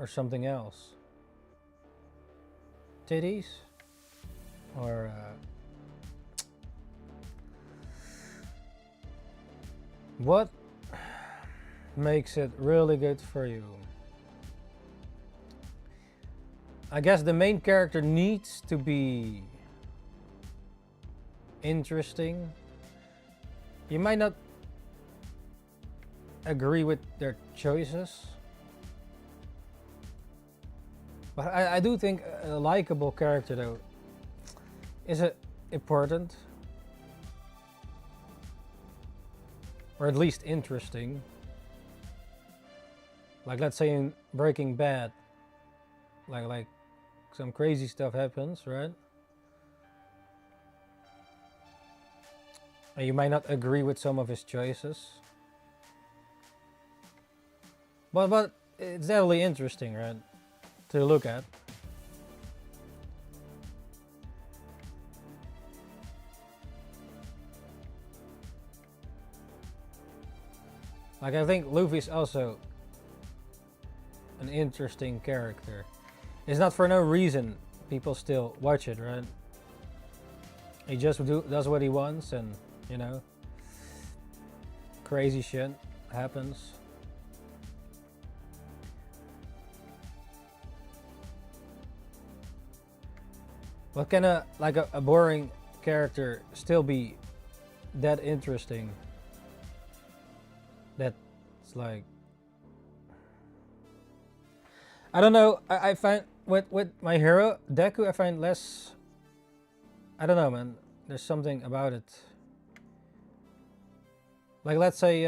[SPEAKER 1] something else. Titties? Or what makes it really good for you? I guess the main character needs to be interesting. You might not agree with their choices, but I do think a likable character though is important, or at least interesting. Like let's say in Breaking Bad, like some crazy stuff happens, right? And you might not agree with some of his choices, but it's definitely interesting, right, to look at. Like, I think Luffy's also an interesting character. It's not for no reason people still watch it, right? He just does what he wants, and you know, crazy shit happens. What can a boring character still be that interesting? That's like, I don't know. I find with my hero Deku, I find less. I don't know, man. There's something about it. Like, let's say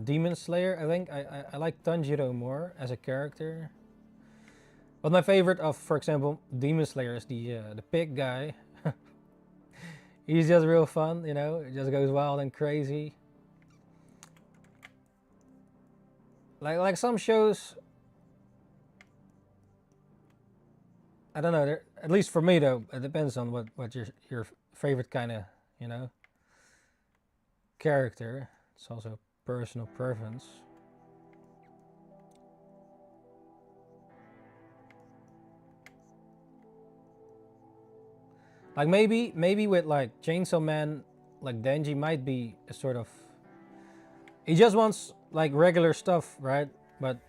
[SPEAKER 1] Demon Slayer. I think I like Tanjiro more as a character. But my favorite of, for example, Demon Slayer is the pig guy. He's just real fun, you know. It just goes wild and crazy. Like some shows, I don't know. At least for me, though, it depends on what your favorite kind of, you know, character. It's also personal preference. Like maybe with like Chainsaw Man, like Denji might be a sort of, he just wants like regular stuff, right? But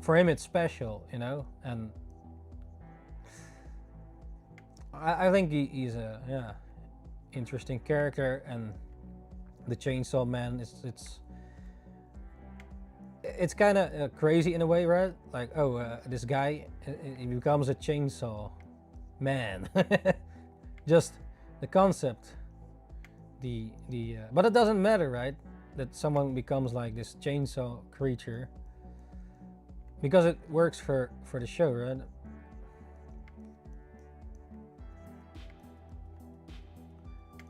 [SPEAKER 1] for him it's special, you know. And I think he's a interesting character. And the Chainsaw Man it's kind of crazy in a way, right? Like, oh, this guy, he becomes a chainsaw man. Just the concept, but it doesn't matter, right? That someone becomes like this chainsaw creature, because it works for the show, right?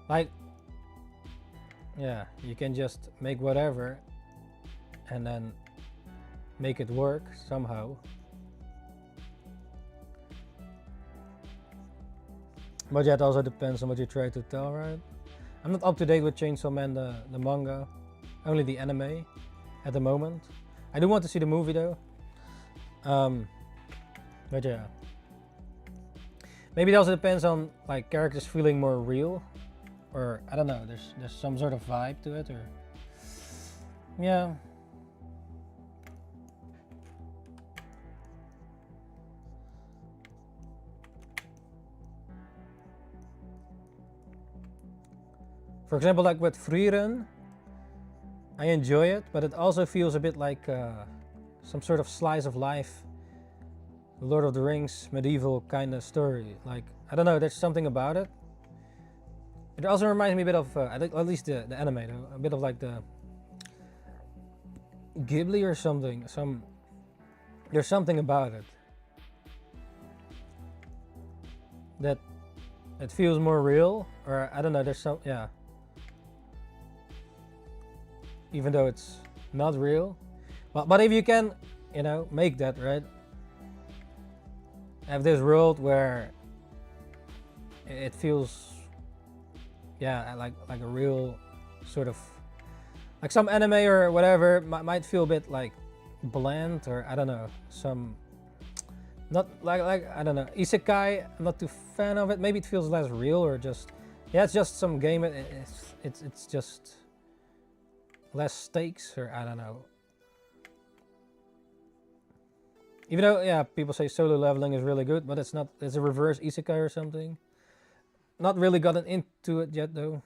[SPEAKER 1] Like, yeah, you can just make whatever and then make it work somehow. But yeah, it also depends on what you try to tell, right? I'm not up to date with Chainsaw Man, the manga, only the anime at the moment. I do want to see the movie though. But yeah, maybe it also depends on like characters feeling more real, or I don't know. There's some sort of vibe to it, or yeah. For example, like with Frieren, I enjoy it, but it also feels a bit like some sort of slice of life, Lord of the Rings medieval kind of story. Like, I don't know, there's something about it. It also reminds me a bit of, at least the anime though, a bit of like the Ghibli or something. There's something about it that it feels more real, or I don't know, there's some, yeah. Even though it's not real. But if you can, you know, make that, right? Have this world where it feels, yeah, like a real sort of, like some anime or whatever might feel a bit like bland, or I don't know, some, not like I don't know, isekai. I'm not too fan of it. Maybe it feels less real, or just, yeah, it's just some game. It's just less stakes, or I don't know. Even though, yeah, people say Solo Leveling is really good, but it's not. It's a reverse isekai or something. Not really gotten into it yet though.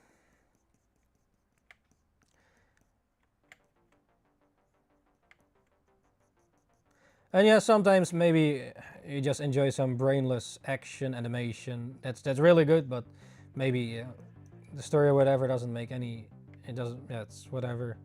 [SPEAKER 1] And yeah, sometimes maybe you just enjoy some brainless action animation. That's really good, but maybe the story or whatever doesn't make any. It doesn't. Yeah, it's whatever.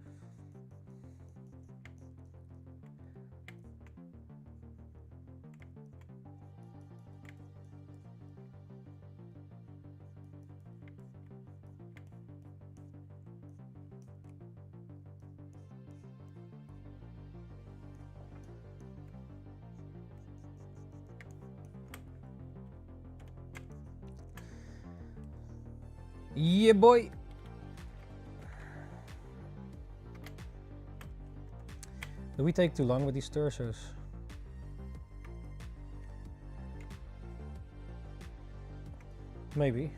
[SPEAKER 1] Yeah, boy. Do we take too long with these torsos? Maybe.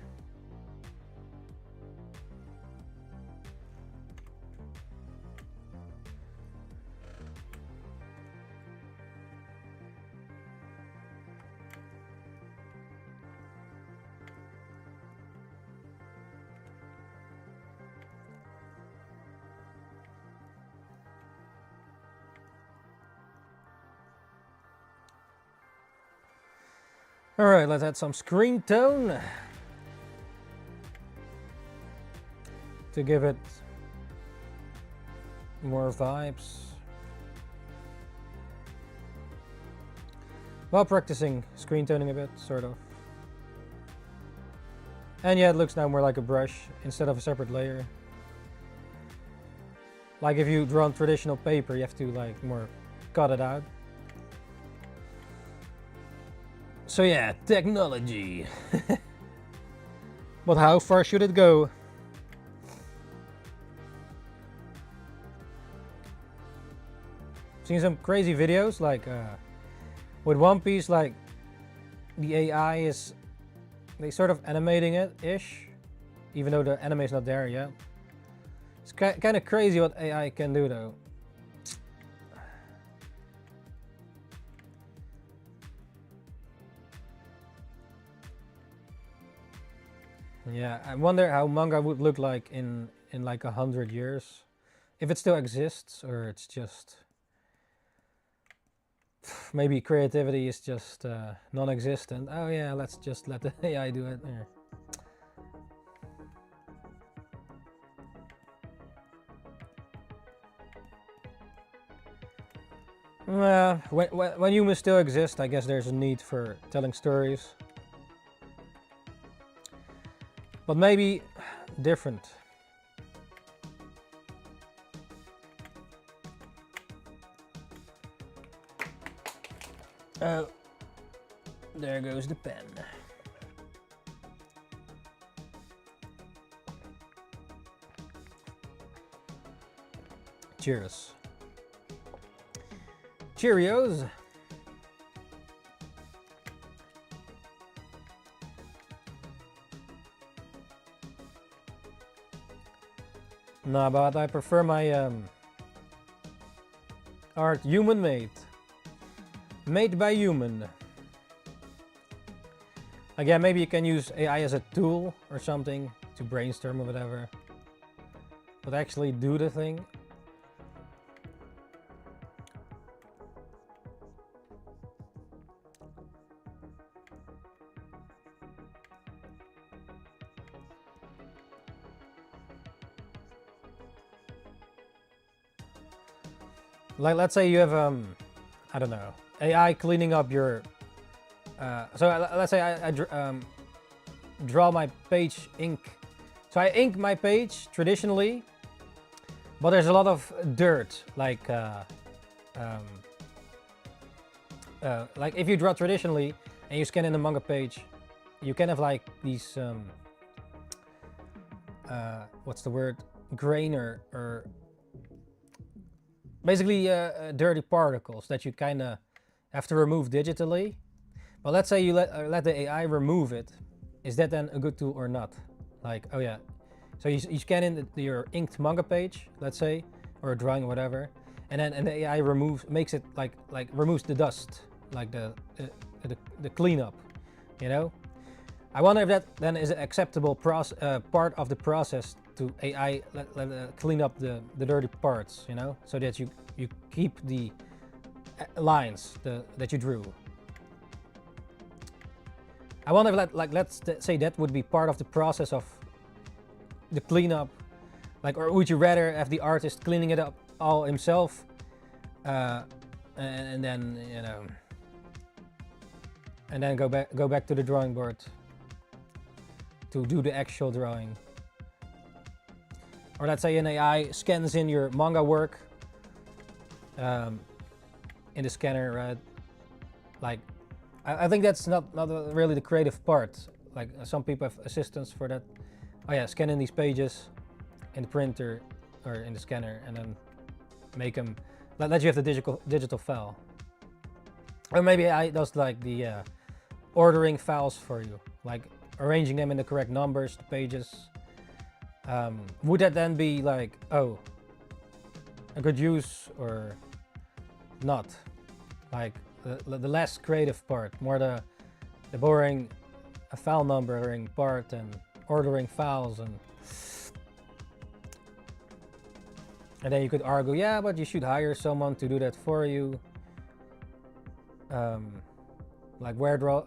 [SPEAKER 1] Alright, let's add some screen tone to give it more vibes. While practicing screen toning a bit, sort of. And yeah, it looks now more like a brush instead of a separate layer. Like if you draw on traditional paper, you have to like more cut it out. So yeah, technology. But how far should it go? Seen some crazy videos like with One Piece, like the AI is, they sort of animating it-ish, even though the anime is not there yet. It's kind of crazy what AI can do though. Yeah, I wonder how manga would look like in like 100 years. If it still exists, or it's just... Maybe creativity is just non-existent. Oh yeah, let's just let the AI do it. Yeah. When humans still exist, I guess there's a need for telling stories. But maybe different. Oh, there goes the pen. Cheers. Cheerios. Nah, but I prefer my art human made. Made by human. Again, maybe you can use AI as a tool or something to brainstorm or whatever. But actually do the thing. Like, let's say you have I don't know, AI cleaning up your let's say I draw my page ink. So I ink my page traditionally, but there's a lot of dirt, like if you draw traditionally and you scan in the manga page, you can have like these what's the word, grain or basically dirty particles that you kind of have to remove digitally. But let's say you let the AI remove it. Is that then a good tool or not? Like, oh yeah, so you scan in your inked manga page, let's say, or a drawing or whatever, and the AI makes it like removes the dust, like the cleanup, you know? I wonder if that then is an acceptable part of the process to AI clean up the dirty parts, you know, so that you keep the lines that you drew. I wonder if let's say that would be part of the process of the cleanup, like, or would you rather have the artist cleaning it up all himself, and then, you know, and then go back to the drawing board to do the actual drawing. Or let's say an AI scans in your manga work in the scanner, right? Like, I think that's not really the creative part. Like, some people have assistants for that. Oh yeah, scan in these pages in the printer or in the scanner and then make them let you have the digital file. Or maybe AI does like the ordering files for you, like arranging them in the correct numbers, the pages. Would that then be like, oh, a good use or not? Like the less creative part, more the boring file numbering part and ordering files, and then you could argue, yeah, but you should hire someone to do that for you. Like where draw,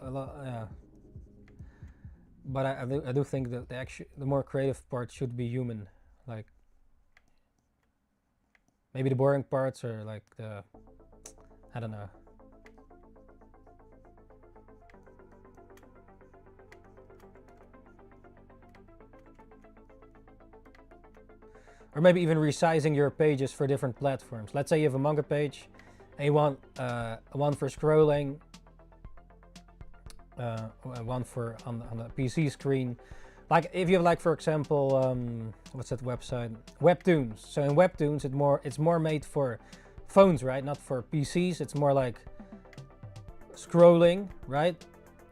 [SPEAKER 1] but I do think that the more creative part should be human. Like maybe the boring parts are like the, I don't know. Or maybe even resizing your pages for different platforms. Let's say you have a manga page and you want one for scrolling, one for on the PC screen. Like if you have, like, for example, what's that website? Webtoons. So in Webtoons, it's more made for phones, right? Not for PCs. It's more like scrolling, right?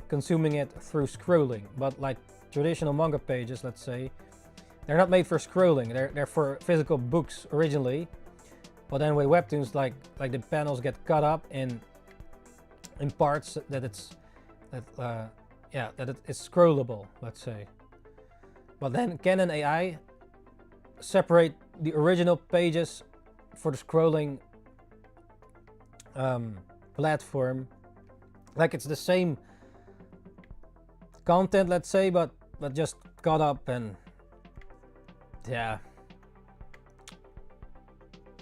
[SPEAKER 1] Consuming it through scrolling. But like traditional manga pages, let's say, they're not made for scrolling. They're for physical books originally. But then with Webtoons, like the panels get cut up in parts that it's scrollable, let's say. But then can an AI separate the original pages for the scrolling platform? Like it's the same content, let's say, but just cut up, and yeah.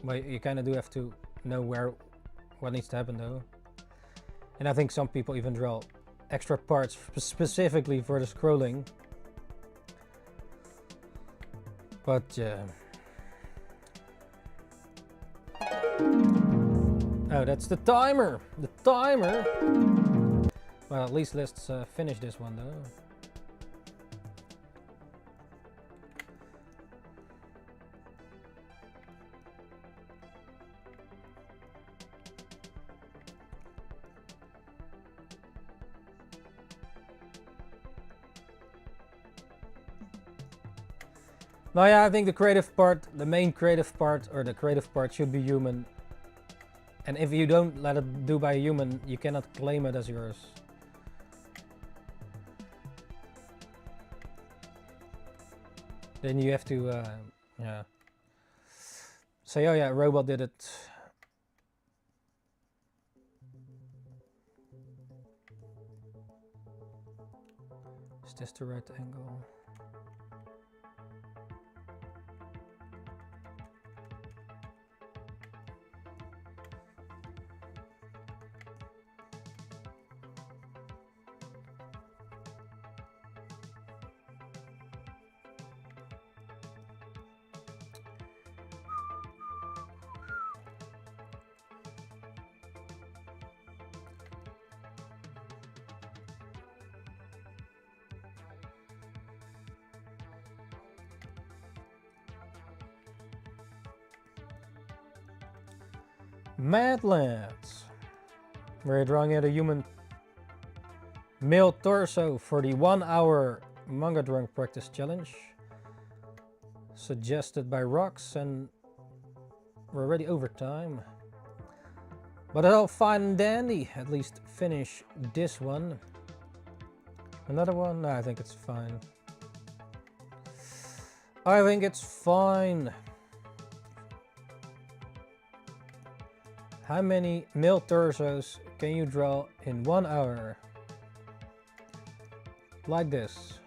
[SPEAKER 1] But you kind of do have to know what needs to happen though. And I think some people even draw extra parts specifically for the scrolling. But yeah. Oh, that's the timer! The timer! Well, at least let's finish this one though. Now, yeah, I think the creative part, the main creative part, or the creative part should be human. And if you don't let it do by a human, you cannot claim it as yours. Then you have to, yeah, say, oh yeah, a robot did it. Is this the right angle? Madlands. We're drawing out a human male torso for the 1 hour manga drawing practice challenge. Suggested by Rox, and we're already over time. But it's all fine and dandy. At least finish this one. Another one? No, I think it's fine. I think it's fine. How many male torsos can you draw in 1 hour? Like this.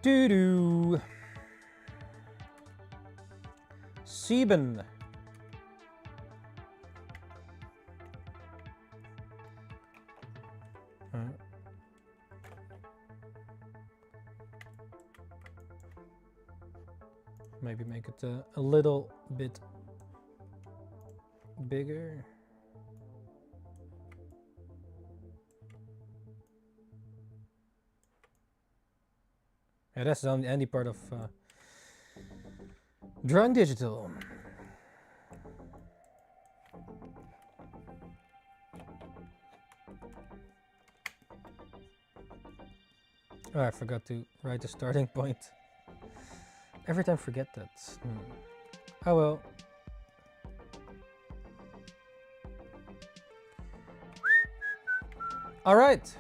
[SPEAKER 1] Doo-doo. Sieben. Maybe make it a little bit bigger. Yeah, that's the only part of Drunk Digital. Oh, I forgot to write the starting point. Every time I forget that. Oh well. Alright.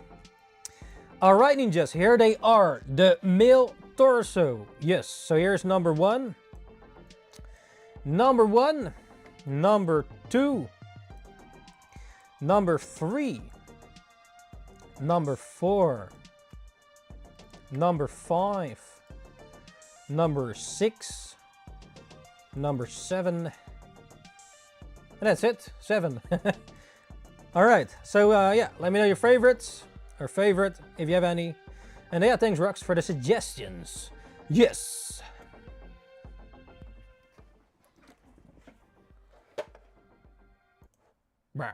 [SPEAKER 1] Alright, ninjas, here they are. The male torso. Yes, so here's number 1. Number 1. Number 2. Number 3. Number 4. Number 5. Number 6. Number 7. And that's it. 7. Alright, so yeah, let me know your favorites. Or favorite, if you have any. And yeah, thanks Rux for the suggestions. Yes! Brr.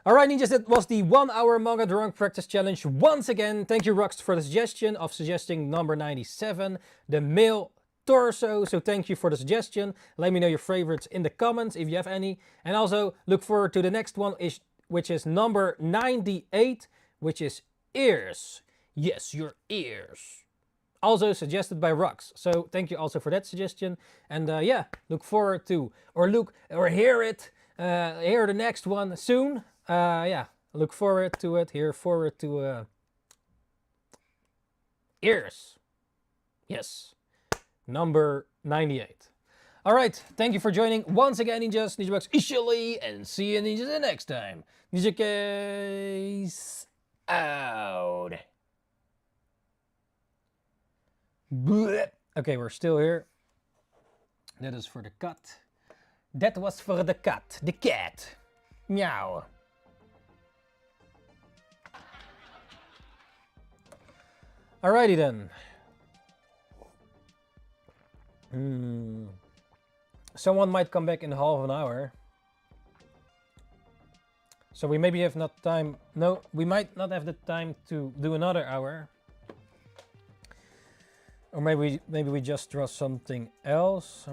[SPEAKER 1] Alright ninjas, that was the 1 hour manga drunk practice challenge. Once again, thank you Rux for the suggestion of suggesting number 97, the male torso. So thank you for the suggestion. Let me know your favorites in the comments if you have any. And also look forward to the next one, which is number 98, which is ears. Yes, your ears. Also suggested by Rux. So thank you also for that suggestion. And yeah, look forward to, or hear it, hear the next one soon. Yeah, look forward to it. Here forward to ears. Yes, number 98. All right, thank you for joining once again, ninjas. NinjaBox Ishili, and see you ninjas the next time. Ninja case out. Blech. Okay, we're still here. That is for the cat. That was for the cat. The cat. Meow. Alrighty then. Someone might come back in half an hour. So we maybe have not time. No, we might not have the time to do another hour. Or maybe we just draw something else.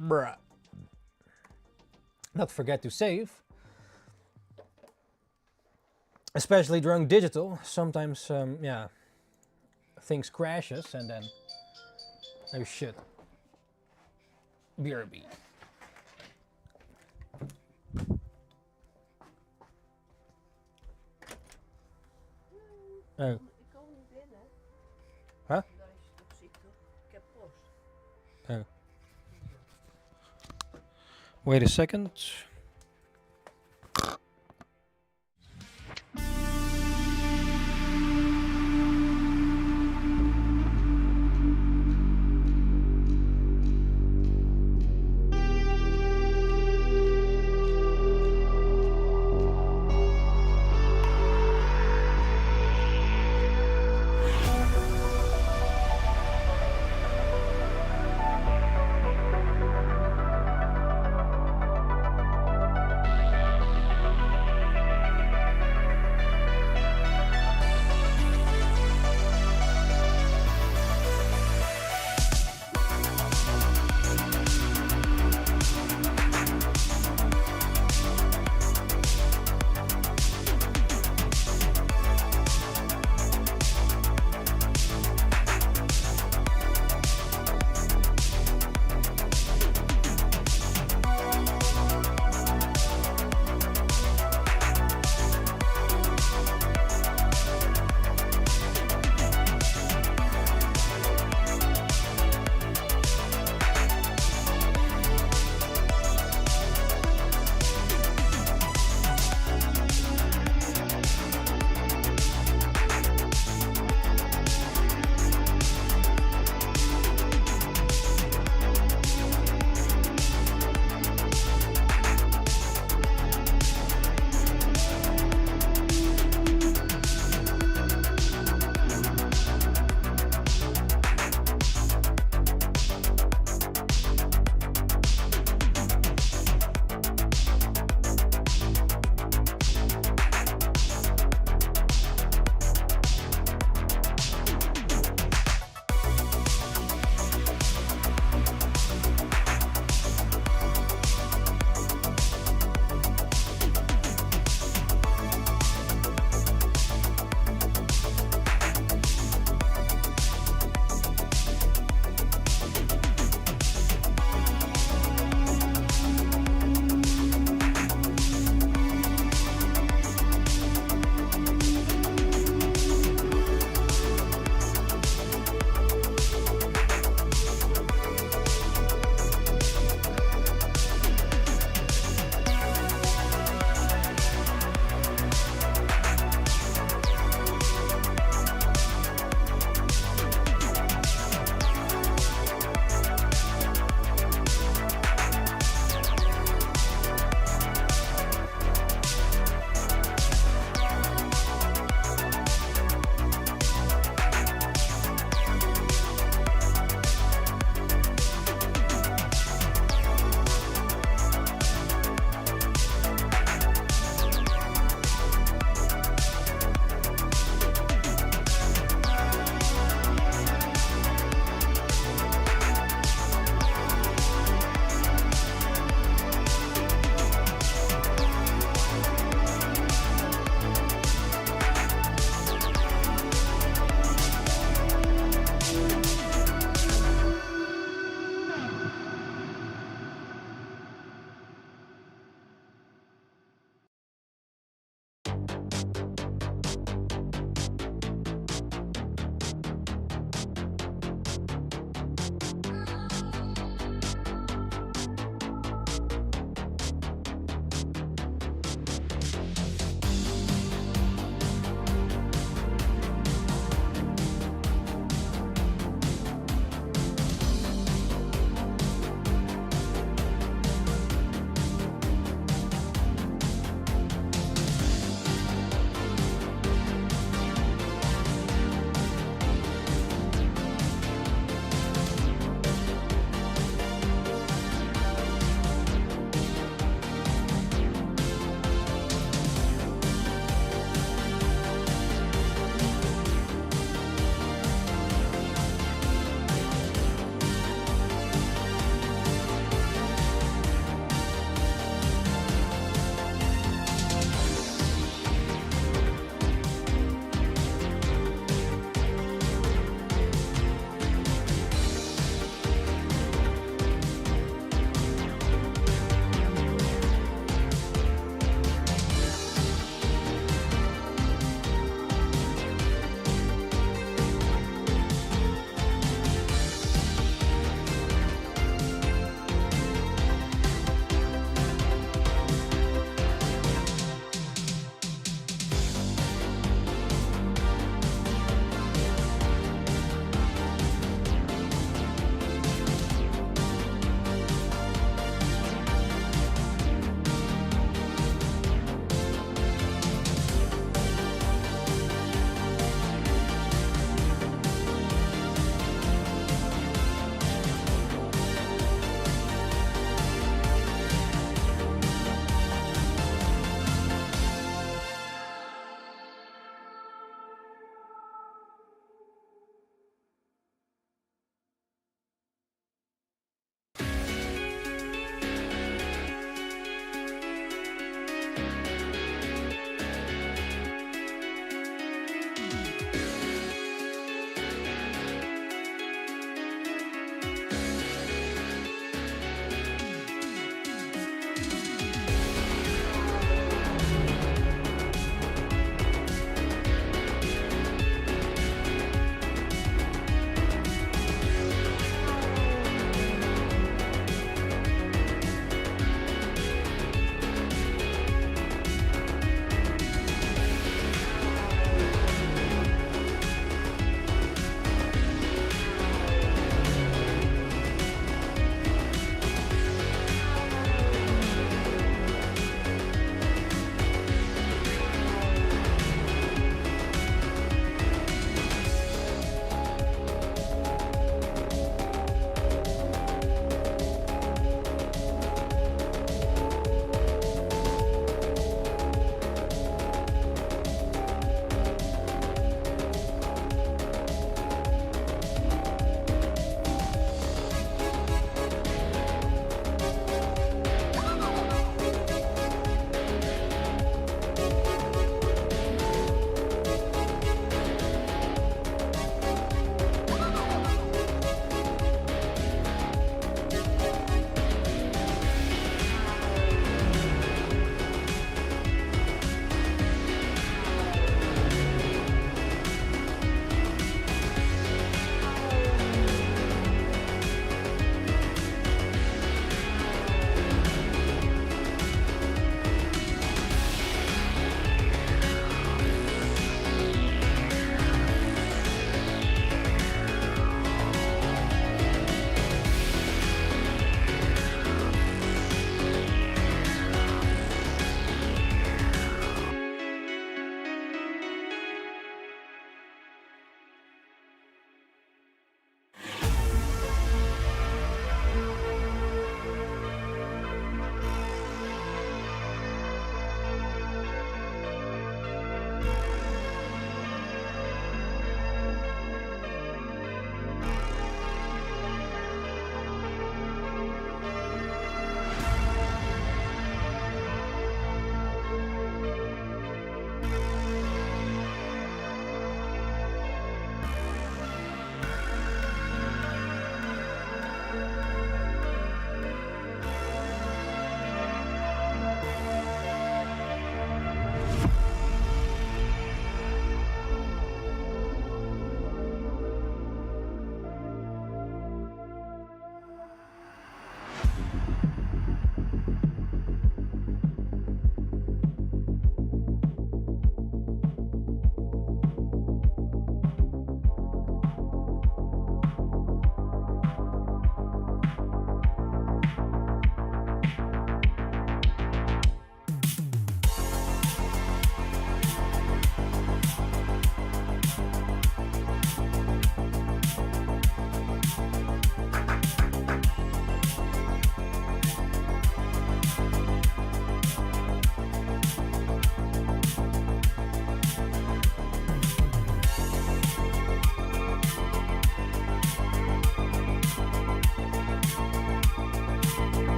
[SPEAKER 1] Bruh. Not forget to save. Especially Drunk Digital. Sometimes, yeah, things crashes and then, oh shit. BRB. Oh. Huh? Oh. Wait a second.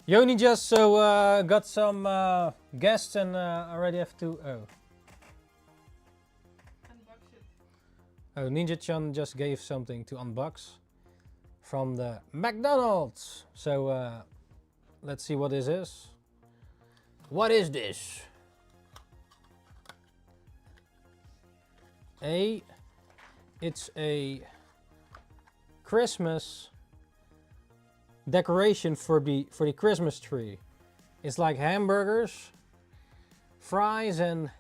[SPEAKER 1] Yo Ninjas, so got some guests and already have to.
[SPEAKER 2] Unbox it.
[SPEAKER 1] Oh, Ninja-chan just gave something to unbox from the McDonald's. So let's see what this is. What is this? It's a Christmas decoration for the Christmas tree. It's like hamburgers, fries, and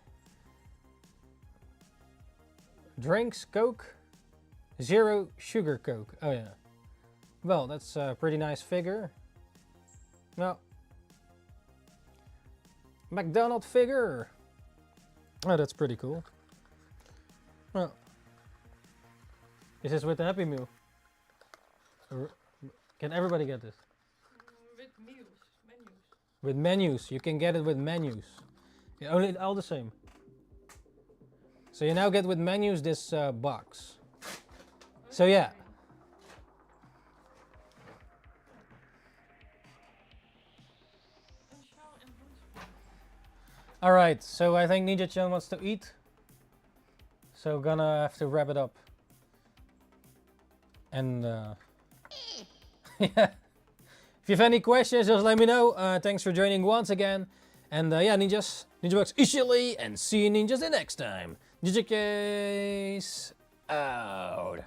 [SPEAKER 1] drinks, Coke, 0 sugar Coke. Oh yeah. Well, that's a pretty nice figure. No. McDonald's figure. Oh, that's pretty cool. Well, this is with the Happy Meal. Can everybody get this?
[SPEAKER 2] With menus.
[SPEAKER 1] With menus. You can get it with menus. Yeah, only all the same. So you now get with menus this box. So yeah. Alright, so I think Ninja-chan wants to eat. So gonna have to wrap it up. And yeah. If you have any questions, just let me know. Thanks for joining once again. And yeah, Ninjas, Ninjabugs Ishili, and see you Ninjas the next time. Ninja Case out.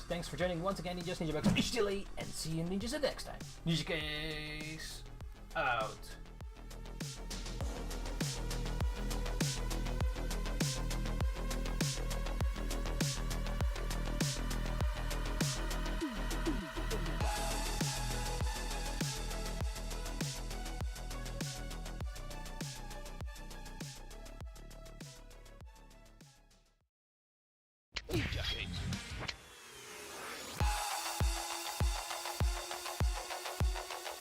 [SPEAKER 1] Thanks for joining once again, Ninjas, Ninjabugs Ishili, and see you Ninjas the next time. Ninja Case out.